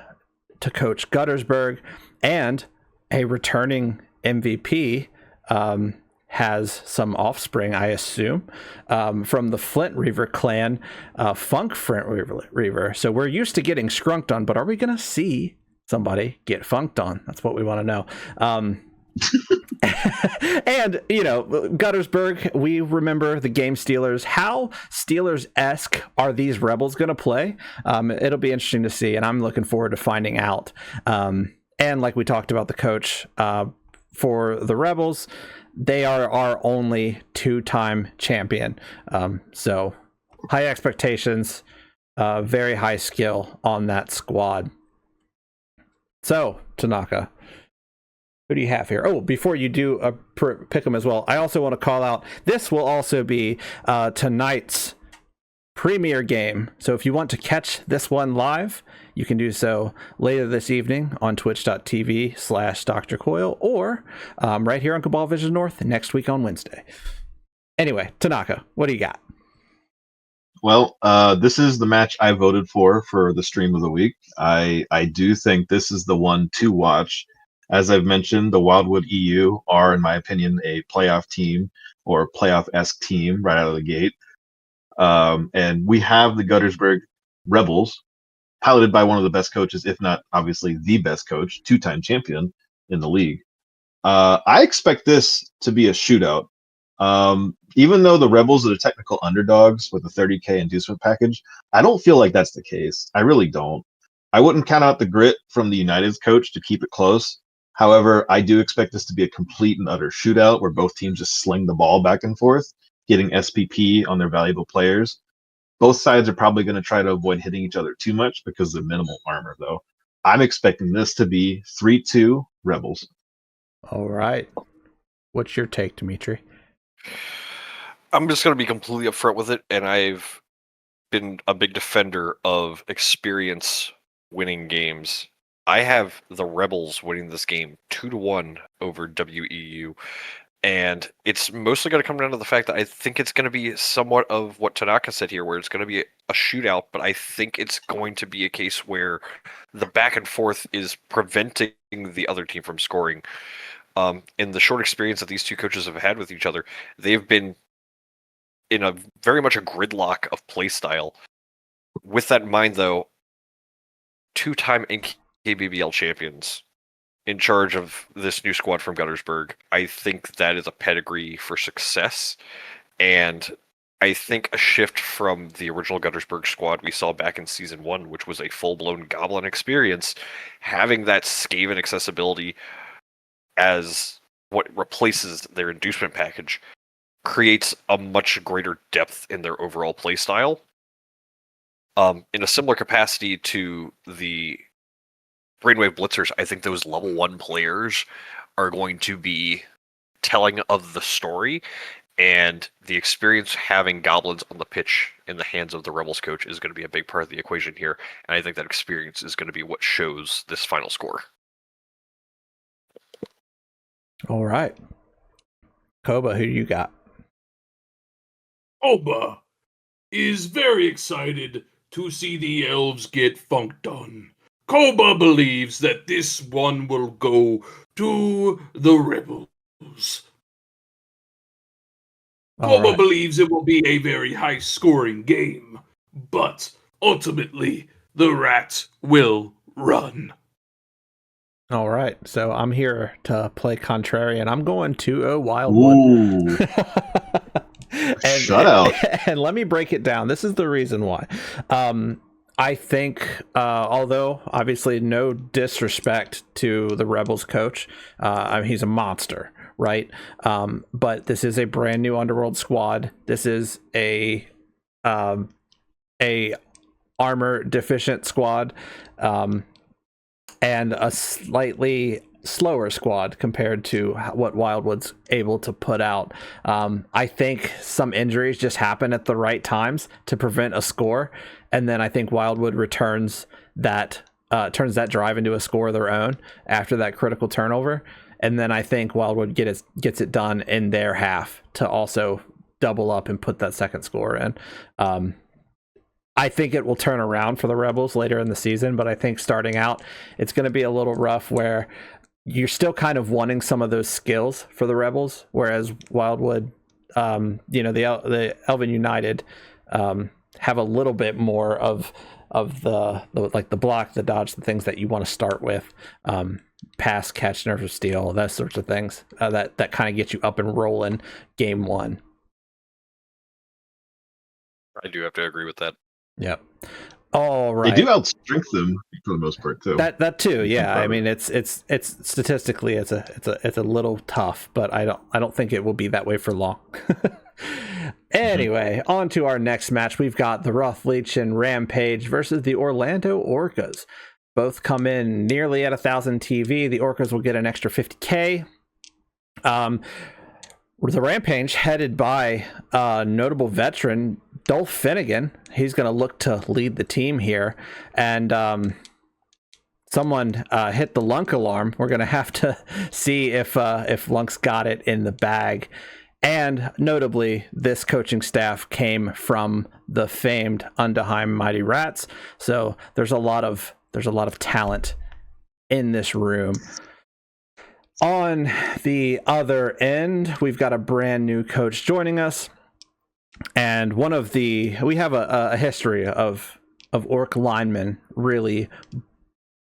to coach Guttersburg, and a returning MVP has some offspring, I assume, from the Flint Reaver clan, Funk Flint Reaver. So we're used to getting skrunked on, but are we going to see somebody get funked on? That's what we want to know. And, you know, Guttersburg, we remember the game Steelers. How Steelers-esque are these Rebels going to play? It'll be interesting to see, and I'm looking forward to finding out. And like we talked about the coach for the Rebels, they are our only 2-time champion. So high expectations, very high skill on that squad. So, Tanaka, who do you have here? Oh, before you do pick them as well, I also want to call out, this will also be tonight's premiere game. So if you want to catch this one live, you can do so later this evening on twitch.tv/Dr. Coyle, or right here on Cabal Vision North next week on Wednesday. Anyway, Tanaka, what do you got? Well, this is the match I voted for the stream of the week. I do think this is the one to watch. As I've mentioned, the Wildwood EU are, in my opinion, a playoff team or playoff-esque team right out of the gate. And we have the Guttersburg Rebels, piloted by one of the best coaches, if not obviously the best coach, 2-time champion in the league. I expect this to be a shootout. Even though the Rebels are the technical underdogs with a 30K inducement package, I don't feel like that's the case. I really don't. I wouldn't count out the grit from the United's coach to keep it close. However, I do expect this to be a complete and utter shootout where both teams just sling the ball back and forth, getting SPP on their valuable players. Both sides are probably going to try to avoid hitting each other too much because of the minimal armor, though. I'm expecting this to be 3-2 Rebels. All right. What's your take, Dimitri? I'm just going to be completely upfront with it, and I've been a big defender of experience winning games. I have the Rebels winning this game 2-1 over WEU, and it's mostly going to come down to the fact that I think it's going to be somewhat of what Tanaka said here, where it's going to be a shootout, but I think it's going to be a case where the back and forth is preventing the other team from scoring. In the short experience that these two coaches have had with each other, they've been in a very much a gridlock of play style. With that in mind, though, two-time NKBBL champions in charge of this new squad from Guttersburg, I think that is a pedigree for success. And I think a shift from the original Guttersburg squad we saw back in Season 1, which was a full-blown Goblin experience, having that Skaven accessibility as what replaces their inducement package creates a much greater depth in their overall play style. In a similar capacity to the Brainwave Blitzers, I think those level 1 players are going to be telling of the story, and the experience having goblins on the pitch in the hands of the Rebels coach is going to be a big part of the equation here, and I think that experience is going to be what shows this final score. All right. Koba, who do you got? Oba is very excited to see the elves get funk done. Koba believes that this one will go to the Rebels. All Koba right. believes it will be a very high-scoring game, but ultimately, the rat will run. All right. So I'm here to play contrarian. I'm going 2-0 Wildwood. Ooh, shutout. And let me break it down. This is the reason why. I think, although obviously no disrespect to the Rebels coach, I mean, he's a monster, right? But this is a brand new Underworld squad. This is a armor deficient squad, and a slightly slower squad compared to what Wildwood's able to put out. I think some injuries just happen at the right times to prevent a score, and then I think Wildwood turns that drive into a score of their own after that critical turnover, and then I think Wildwood gets it done in their half to also double up and put that second score in. I think it will turn around for the Rebels later in the season, but I think starting out, it's going to be a little rough where you're still kind of wanting some of those skills for the Rebels, whereas Wildwood, the Elven United have a little bit more of the like the block, the dodge, the things that you want to start with, pass, catch, nerves of steel, those sorts of things that kind of get you up and rolling game one. I do have to agree with that. Yep. All right. They do outstrength them for the most part too. That too, yeah. I mean, it's statistically it's a little tough, but I don't think it will be that way for long. Anyway, on to our next match. We've got the Rothleech and Rampage versus the Orlando Orcas. Both come in nearly at 1,000 TV. The Orcas will get an extra 50K. The Rampage, headed by notable veteran Dolph Finnegan. He's going to look to lead the team here. And someone hit the Lunk alarm. We're going to have to see if Lunk's got it in the bag. And notably, this coaching staff came from the famed Undeheim Mighty Rats. So there's a lot of talent in this room. On the other end, we've got a brand new coach joining us, and we have a history of Orc linemen really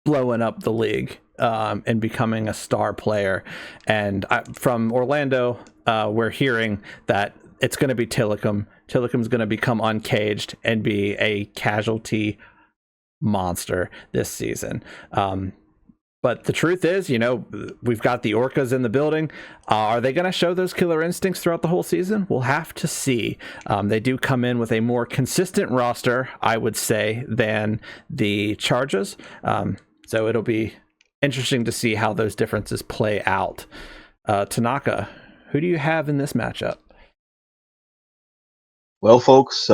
blowing up the league and becoming a star player. And from Orlando, we're hearing that it's going to be Tillicum. Tillicum's going to become uncaged and be a casualty monster this season. But the truth is, we've got the Orcas in the building. Are they going to show those killer instincts throughout the whole season? We'll have to see. They do come in with a more consistent roster, I would say, than the Chargers. So it'll be interesting to see how those differences play out. Tanaka, who do you have in this matchup? Well, folks,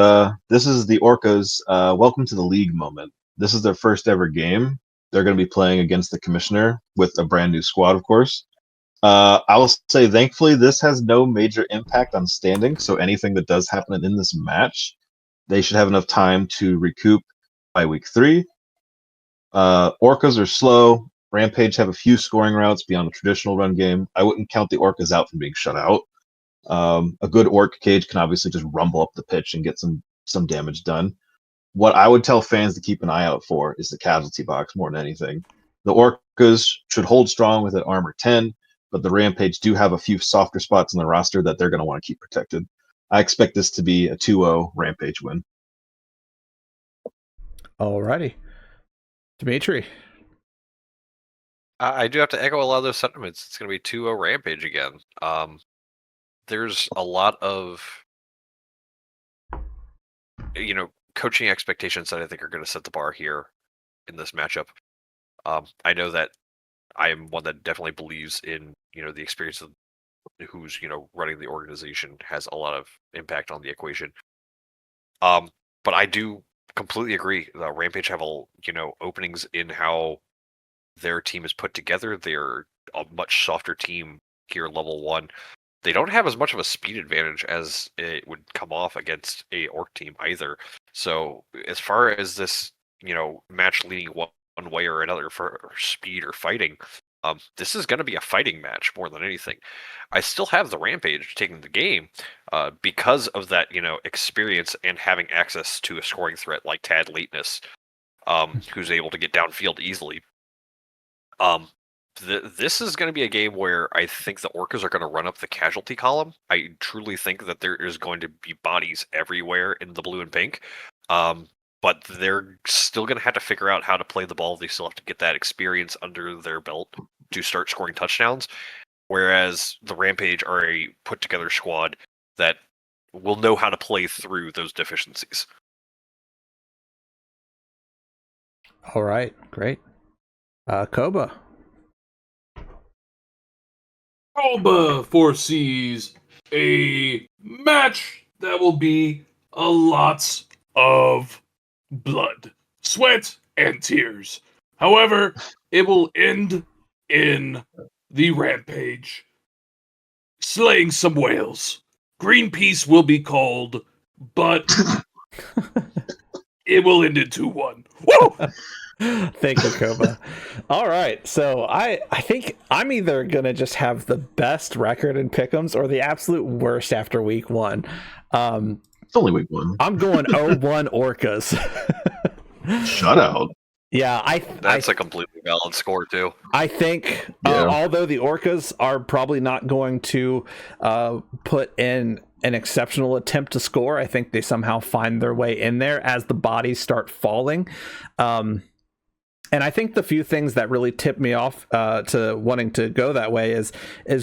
this is the Orcas. Welcome to the league moment. This is their first ever game. They're going to be playing against the commissioner with a brand new squad, of course. I will say, thankfully, this has no major impact on standing. So anything that does happen in this match, they should have enough time to recoup by week 3. Orcas are slow. Rampage have a few scoring routes beyond a traditional run game. I wouldn't count the Orcas out from being shut out. A good orc cage can obviously just rumble up the pitch and get some damage done. What I would tell fans to keep an eye out for is the casualty box more than anything. The Orcas should hold strong with an armor 10, but the Rampage do have a few softer spots in the roster that they're going to want to keep protected. I expect this to be a 2-0 Rampage win. Alrighty. Dimitri. I do have to echo a lot of those sentiments. It's going to be 2-0 Rampage again. There's a lot of, coaching expectations that I think are going to set the bar here in this matchup. I know that I am one that definitely believes in, the experience of who's, running the organization has a lot of impact on the equation. But I do completely agree. Rampage have openings in how their team is put together. They're a much softer team here, level 1. They don't have as much of a speed advantage as it would come off against a orc team either. So as far as this, match leaning one way or another for speed or fighting, this is going to be a fighting match more than anything. I still have the Rampage taking the game because of that, experience and having access to a scoring threat like Tad Lateness, who's able to get downfield easily. This is going to be a game where I think the Orcas are going to run up the casualty column. I truly think that there is going to be bodies everywhere in the blue and pink. But they're still going to have to figure out how to play the ball. They still have to get that experience under their belt to start scoring touchdowns. Whereas the Rampage are a put-together squad that will know how to play through those deficiencies. All right, great. Koba. Koba foresees a match that will be a lot of blood, sweat, and tears. However, it will end in the Rampage slaying some whales. Greenpeace will be called, but it will end in 2-1. Woo! Thank you, Koba. All right, so I think I'm either gonna just have the best record in pick'ems or the absolute worst after week 1. It's only week 1. I'm going 0-1 Orcas. Shutout. Yeah, That's a completely valid score too. I think, although the Orcas are probably not going to put in an exceptional attempt to score, I think they somehow find their way in there as the bodies start falling. And I think the few things that really tipped me off to wanting to go that way is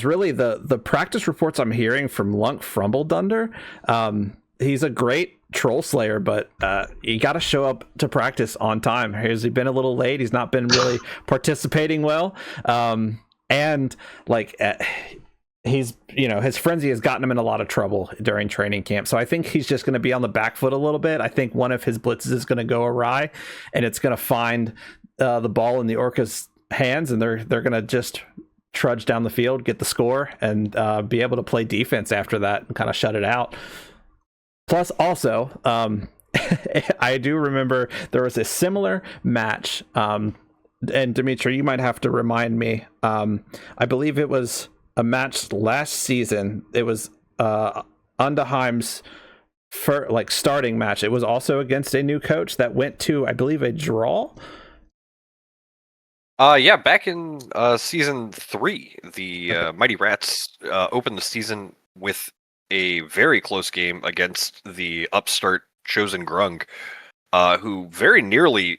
really the practice reports I'm hearing from Lunk Frumbledunder. He's a great troll slayer, but you got to show up to practice on time. Has he been a little late? He's not been really participating well. And like he's, his frenzy has gotten him in a lot of trouble during training camp. So I think he's just going to be on the back foot a little bit. I think one of his blitzes is going to go awry and it's going to find the ball in the Orcas' hands, and they're going to just trudge down the field, get the score, and be able to play defense after that and kind of shut it out. Plus, also, I do remember there was a similar match, and Dimitri, you might have to remind me. I believe it was a match last season. It was Undaheim's starting match. It was also against a new coach that went to, I believe, a draw. Back in season 3, the Mighty Rats opened the season with a very close game against the upstart Chosen Grung, who very nearly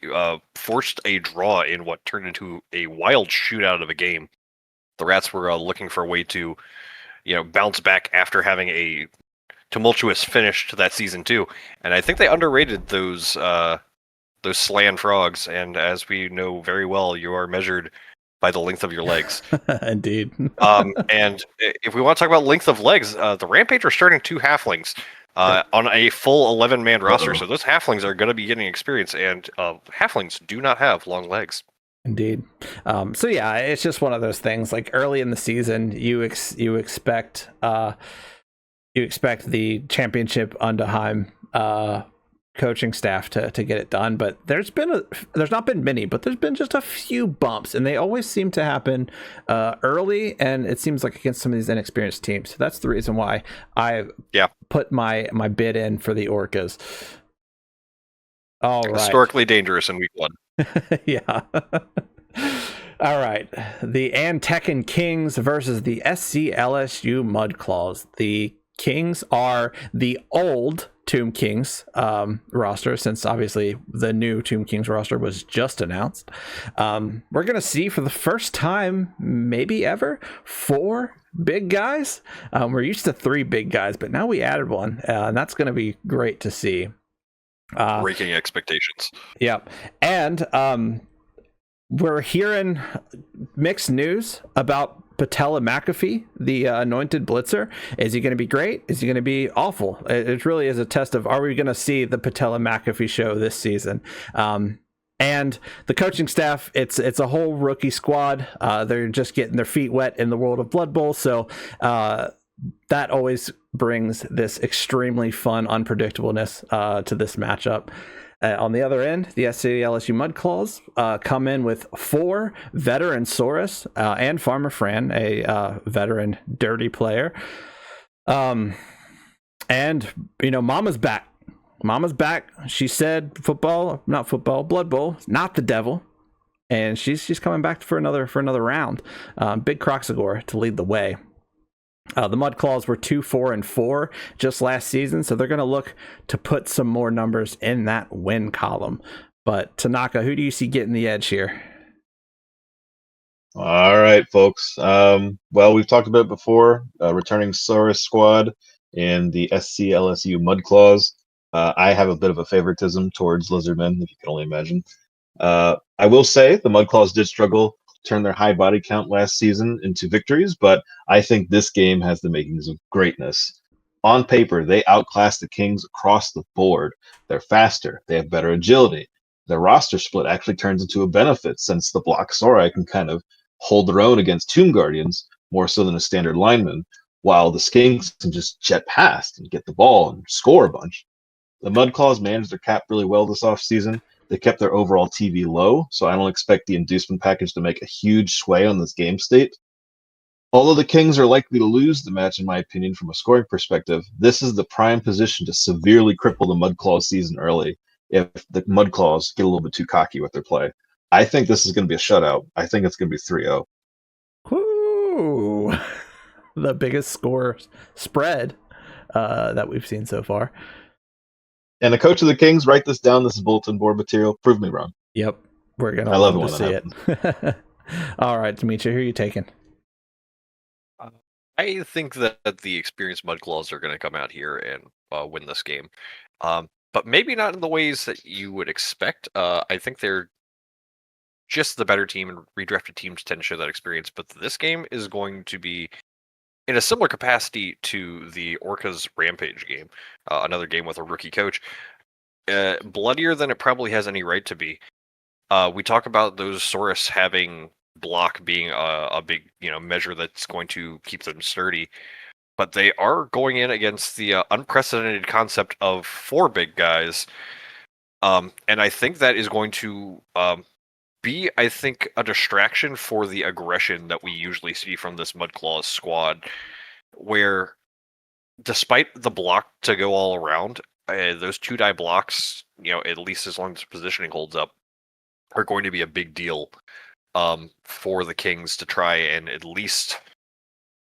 forced a draw in what turned into a wild shootout of a game. The Rats were looking for a way to, bounce back after having a tumultuous finish to that season 2, and I think they underrated those slan frogs, and as we know very well, you are measured by the length of your legs. Indeed. And if we want to talk about length of legs, the Rampage are starting 2 halflings. on a full 11-man roster. So those halflings are going to be getting experience, and halflings do not have long legs. Indeed. So yeah, it's just one of those things. Like early in the season, you expect the championship Undheim coaching staff to get it done, but there's not been many, but there's been just a few bumps, and they always seem to happen early, and it seems like against some of these inexperienced teams. So that's the reason why I put my bid in for the Orcas. All right. Historically dangerous in week 1. Yeah. All right. The Antekan Kings versus the SCLSU Mudclaws. The Kings are the old Tomb Kings roster, since obviously the new Tomb Kings roster was just announced. We're going to see for the first time, maybe ever, 4 big guys. We're used to 3 big guys, but now we added one, and that's going to be great to see. Breaking expectations. Yep. And we're hearing mixed news about Patella McAfee, the anointed blitzer. Is he going to be great? Is he going to be awful? It really is a test of, are we going to see the Patella McAfee show this season? And the coaching staff, it's a whole rookie squad. They're just getting their feet wet in the world of Blood Bowl. So that always brings this extremely fun unpredictableness to this matchup. On the other end, the SCLSU Mudclaws come in with 4 veteran Saurus and Farmer Fran, a veteran dirty player. And, Mama's back. Mama's back. She said Blood Bowl, not the devil. And she's coming back for another round. Big Croxagore to lead the way. The Mudclaws were 2-4-4 just last season, so they're going to look to put some more numbers in that win column. But Tanaka, who do you see getting the edge here? All right, folks. Well, we've talked about it before, returning Saurus squad in the SCLSU Mudclaws. I have a bit of a favoritism towards Lizardmen, if you can only imagine. I will say the Mudclaws did struggle turn their high body count last season into victories, but I think this game has the makings of greatness. On paper, they outclass the Kings across the board. They're faster. They have better agility. Their roster split actually turns into a benefit, since the block Sauri can kind of hold their own against Tomb Guardians more so than a standard lineman, while the Skinks can just jet past and get the ball and score a bunch. The Mudclaws managed their cap really well this offseason. They kept their overall TV low, so I don't expect the inducement package to make a huge sway on this game state. Although the Kings are likely to lose the match, in my opinion, from a scoring perspective, this is the prime position to severely cripple the Mudclaws season early if the Mudclaws get a little bit too cocky with their play. I think this is going to be a shutout. I think it's going to be 3-0. Woo! The biggest score spread that we've seen so far. And the coach of the Kings, write this down. This is bulletin board material. Prove me wrong. Yep. We're going I love to see it. All right, Demetri, who are you taking? I think that the experienced Mudclaws are going to come out here and win this game. But maybe not in the ways that you would expect. I think they're just the better team, and redrafted teams tend to show that experience. But this game is going to be in a similar capacity to the Orcas Rampage game, another game with a rookie coach, bloodier than it probably has any right to be. We talk about those Saurus having block being a big measure that's going to keep them sturdy, but they are going in against the unprecedented concept of 4 big guys, and I think that is going to be, I think, a distraction for the aggression that we usually see from this Mudclaws squad, where despite the block to go all around, those 2-die blocks, at least as long as the positioning holds up, are going to be a big deal for the Kings to try and at least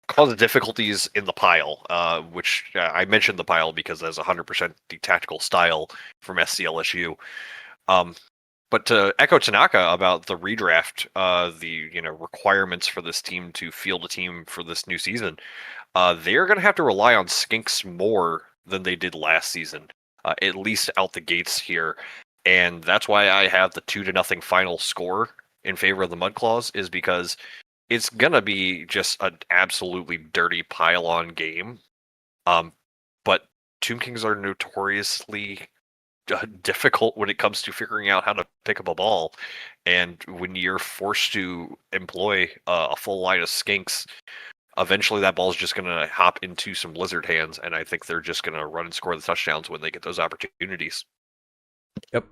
cause difficulties in the pile, which I mentioned the pile because that's 100% the tactical style from SCLSU. But to echo Tanaka about the redraft, the requirements for this team to field a team for this new season, they're going to have to rely on Skinks more than they did last season, at least out the gates here. And that's why I have the 2-0 final score in favor of the Mudclaws, is because it's going to be just an absolutely dirty pile-on game. But Tomb Kings are notoriously difficult when it comes to figuring out how to pick up a ball, and when you're forced to employ a full line of skinks, eventually that ball is just going to hop into some lizard hands, and I think they're just going to run and score the touchdowns when they get those opportunities. Yep.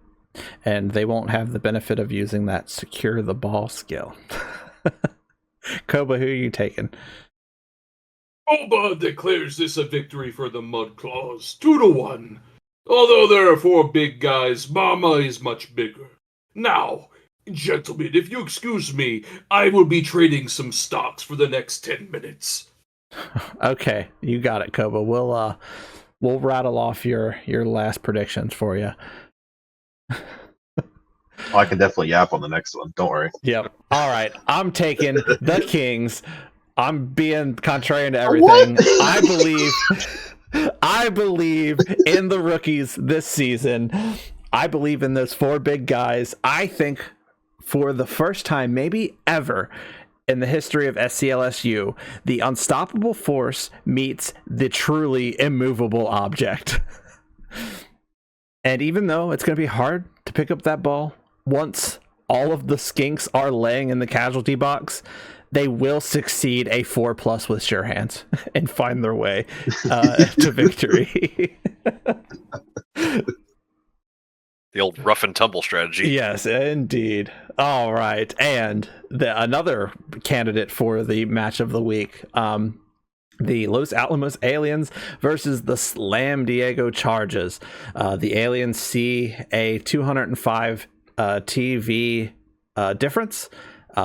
And they won't have the benefit of using that secure the ball skill. Koba, who are you taking? Koba declares this a victory for the Mudclaws, 2-1. Although there are 4 big guys, Mama is much bigger. Now, gentlemen, if you excuse me, I will be trading some stocks for the next 10 minutes. Okay, you got it, Koba. We'll rattle off your last predictions for you. I can definitely yap on the next one. Don't worry. Yep. All right. I'm taking the Kings. I'm being contrarian to everything. I believe in the rookies this season. I believe in those 4 big guys. I think for the first time, maybe ever, in the history of SCLSU, the unstoppable force meets the truly immovable object. And even though it's going to be hard to pick up that ball, once all of the skinks are laying in the casualty box, they will succeed a 4+ with sure hands and find their way to victory. The old rough and tumble strategy. Yes, indeed. All right. And another candidate for the match of the week, the Los Alamos Aliens versus the Slam Diego Chargers. The Aliens see a 205 TV difference.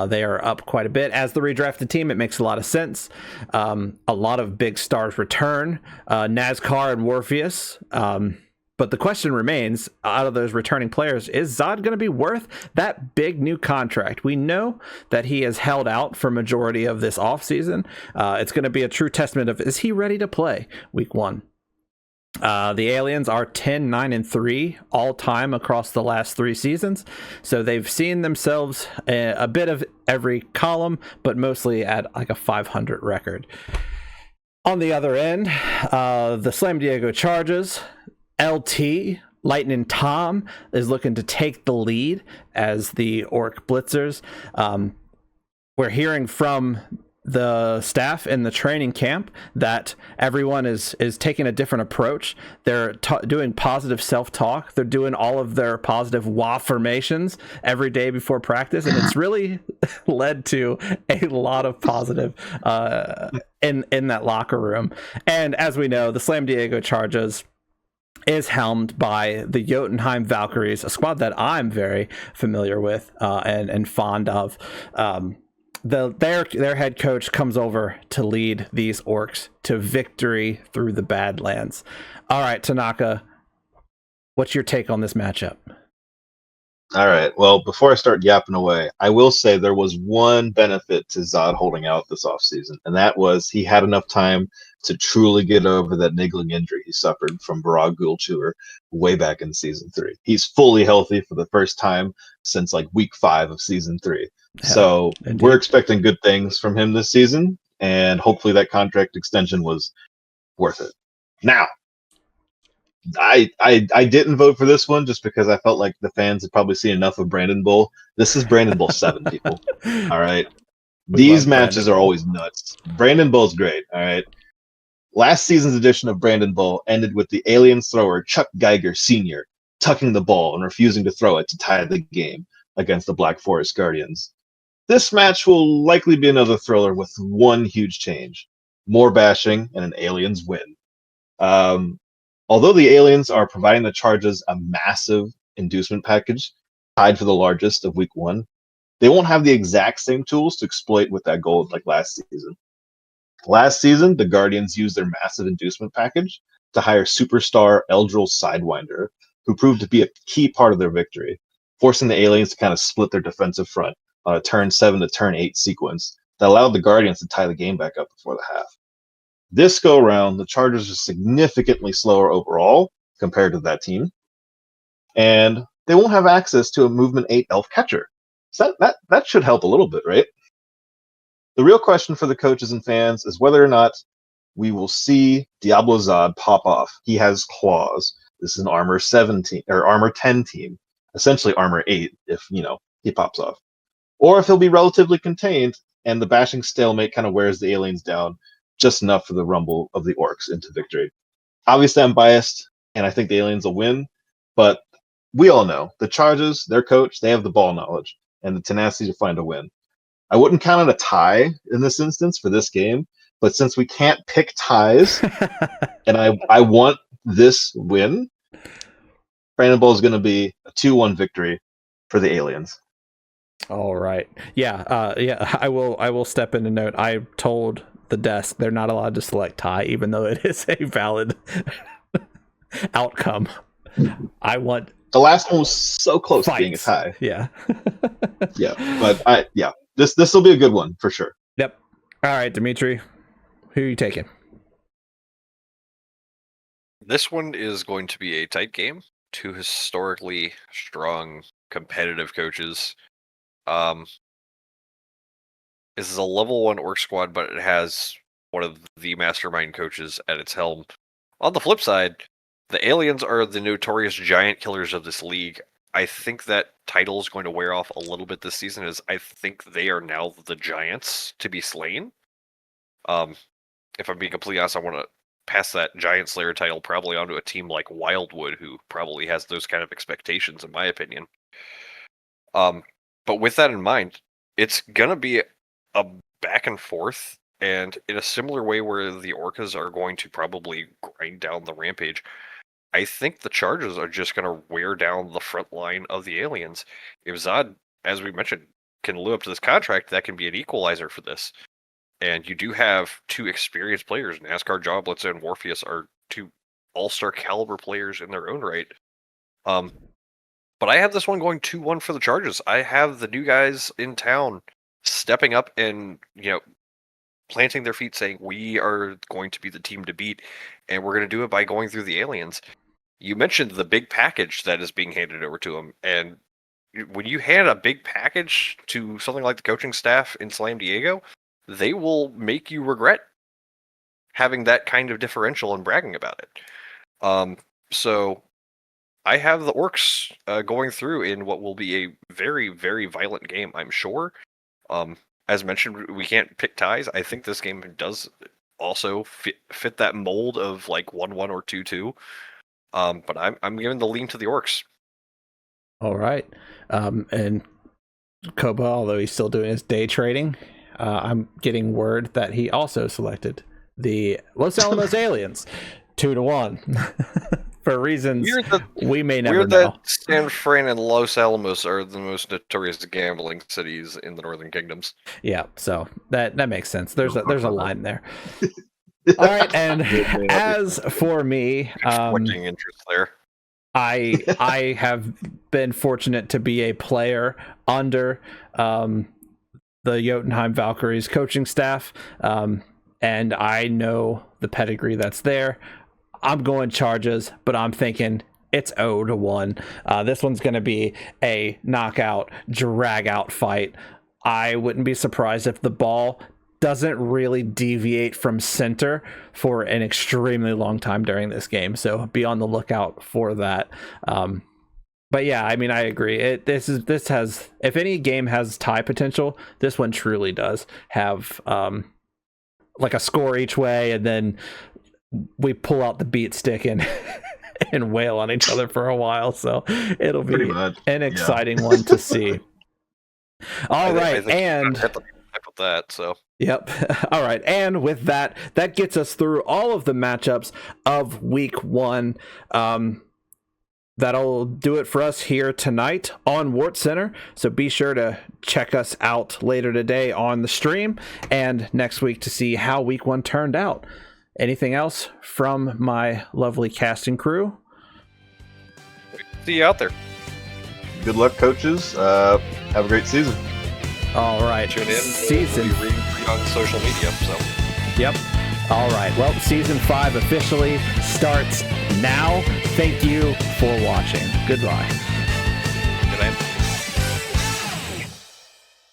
They are up quite a bit. As the redrafted team, it makes a lot of sense. A lot of big stars return. NASCAR and Morpheus. But the question remains, out of those returning players, is Zod going to be worth that big new contract? We know that he has held out for majority of this offseason. It's going to be a true testament of, is he ready to play week 1? The Aliens are 10-9-3 all time across the last 3 seasons. So they've seen themselves a bit of every column, but mostly at like a 500 record. On the other end, the Slam Diego Chargers, LT, Lightning Tom, is looking to take the lead as the Orc Blitzers. We're hearing from the staff in the training camp that everyone is taking a different approach. They're doing positive self-talk. They're doing all of their positive WA formations every day before practice, and it's really led to a lot of positive in that locker room. And as we know, the Slam Diego Chargers is helmed by the Jotunheim Valkyries, a squad that I'm very familiar with and fond of. Their head coach comes over to lead these Orcs to victory through the Badlands. All right, Tanaka, what's your take on this matchup? All right. Well, before I start yapping away, I will say there was one benefit to Zod holding out this offseason, and that was he had enough time to truly get over that niggling injury he suffered from Barag Gulchur way back in season 3. He's fully healthy for the first time since like week 5 of season 3. So we're expecting good things from him this season, and hopefully that contract extension was worth it. Now, I didn't vote for this one just because I felt like the fans had probably seen enough of Brandon Bull. This is Brandon Bull 7, people. All right. These matches are always nuts. Brandon Bull's great. All right. Last season's edition of Brandon Bull ended with the Aliens thrower Chuck Geiger Sr. tucking the ball and refusing to throw it to tie the game against the Black Forest Guardians. This match will likely be another thriller with one huge change. More bashing and an Aliens win. Although the Aliens are providing the Chargers a massive inducement package, tied for the largest of week 1, they won't have the exact same tools to exploit with that goal like last season. Last season, the Guardians used their massive inducement package to hire superstar Eldril Sidewinder, who proved to be a key part of their victory, forcing the Aliens to kind of split their defensive front on a turn 7 to turn 8 sequence that allowed the Guardians to tie the game back up before the half. This go around, the Chargers are significantly slower overall compared to that team, and they won't have access to a Movement 8 elf catcher. So that should help a little bit, right? The real question for the coaches and fans is whether or not we will see Diablo Zod pop off. He has claws. This is an armor 17 or armor 10 team, essentially armor 8 if, he pops off. Or if he'll be relatively contained and the bashing stalemate kind of wears the aliens down just enough for the rumble of the orcs into victory. Obviously, I'm biased, and I think the aliens will win, but we all know the Chargers, their coach, they have the ball knowledge and the tenacity to find a win. I wouldn't count it a tie in this instance for this game, but since we can't pick ties, and I want this win, Brandon Bull is going to be a 2-1 victory for the aliens. All right. Yeah. I will step in and note. I told the desk they're not allowed to select tie, even though it is a valid outcome. I want the last one was so close fights. to being a tie. Yeah. But this will be a good one for sure. Yep. All right, Dimitri, who are you taking? This one is going to be a tight game. Two historically strong competitive coaches. This is a level 1 orc squad, but it has one of the mastermind coaches at its helm. On the flip side, the aliens are the notorious giant killers of this league. I think that title is going to wear off a little bit this season, as I think they are now the giants to be slain. If I'm being completely honest, I want to pass that Giant Slayer title probably onto a team like Wildwood, who probably has those kind of expectations, in my opinion. But with that in mind, it's going to be a back and forth, and in a similar way where the Orcas are going to probably grind down the Rampage, I think the Chargers are just going to wear down the front line of the aliens. If Zod, as we mentioned, can live up to this contract, that can be an equalizer for this. And you do have two experienced players. NASCAR Joblets and Warfius are two all-star caliber players in their own right. But I have this one going 2-1 for the Chargers. I have the new guys in town stepping up and, planting their feet, saying we are going to be the team to beat, and we're going to do it by going through the aliens. You mentioned the big package that is being handed over to them, and when you hand a big package to something like the coaching staff in Slam Diego, they will make you regret having that kind of differential and bragging about it. So I have the Orcs going through in what will be a very, very violent game, I'm sure. As mentioned, we can't pick ties. I think this game does also fit that mold of like 1-1 or 2-2. But I'm giving the lean to the Orcs. All right. And Koba, although he's still doing his day trading, I'm getting word that he also selected the Los Alamos Aliens 2-1 for reasons we may never know. That San Fran and Los Alamos are the most notorious gambling cities in the Northern Kingdoms. Yeah, so that makes sense. There's a line there. All right, and as for me, conflicting interest there. I have been fortunate to be a player under the Jotunheim Valkyries coaching staff, and I know the pedigree that's there. I'm going Chargers, but I'm thinking it's 0-1. This one's going to be a knockout, drag-out fight. I wouldn't be surprised if the ball doesn't really deviate from center for an extremely long time during this game, so be on the lookout for that. But yeah, I mean, I agree. This has, if any game has tie potential, this one truly does have like a score each way, and then we pull out the beat stick and and wail on each other for a while. So it'll be an exciting one to see. All right, and with that, so yep. All right, and with that gets us through all of the matchups of week 1. That'll do it for us here tonight on Wartscenter. So be sure to check us out later today on the stream and next week to see how week 1 turned out. Anything else from my lovely casting crew? See you out there. Good luck, coaches. Have a great season. All right. Tune in. Season. We'll be reading on social media. So. Yep. All right. Well, season 5 officially starts now. Thank you for watching. Goodbye.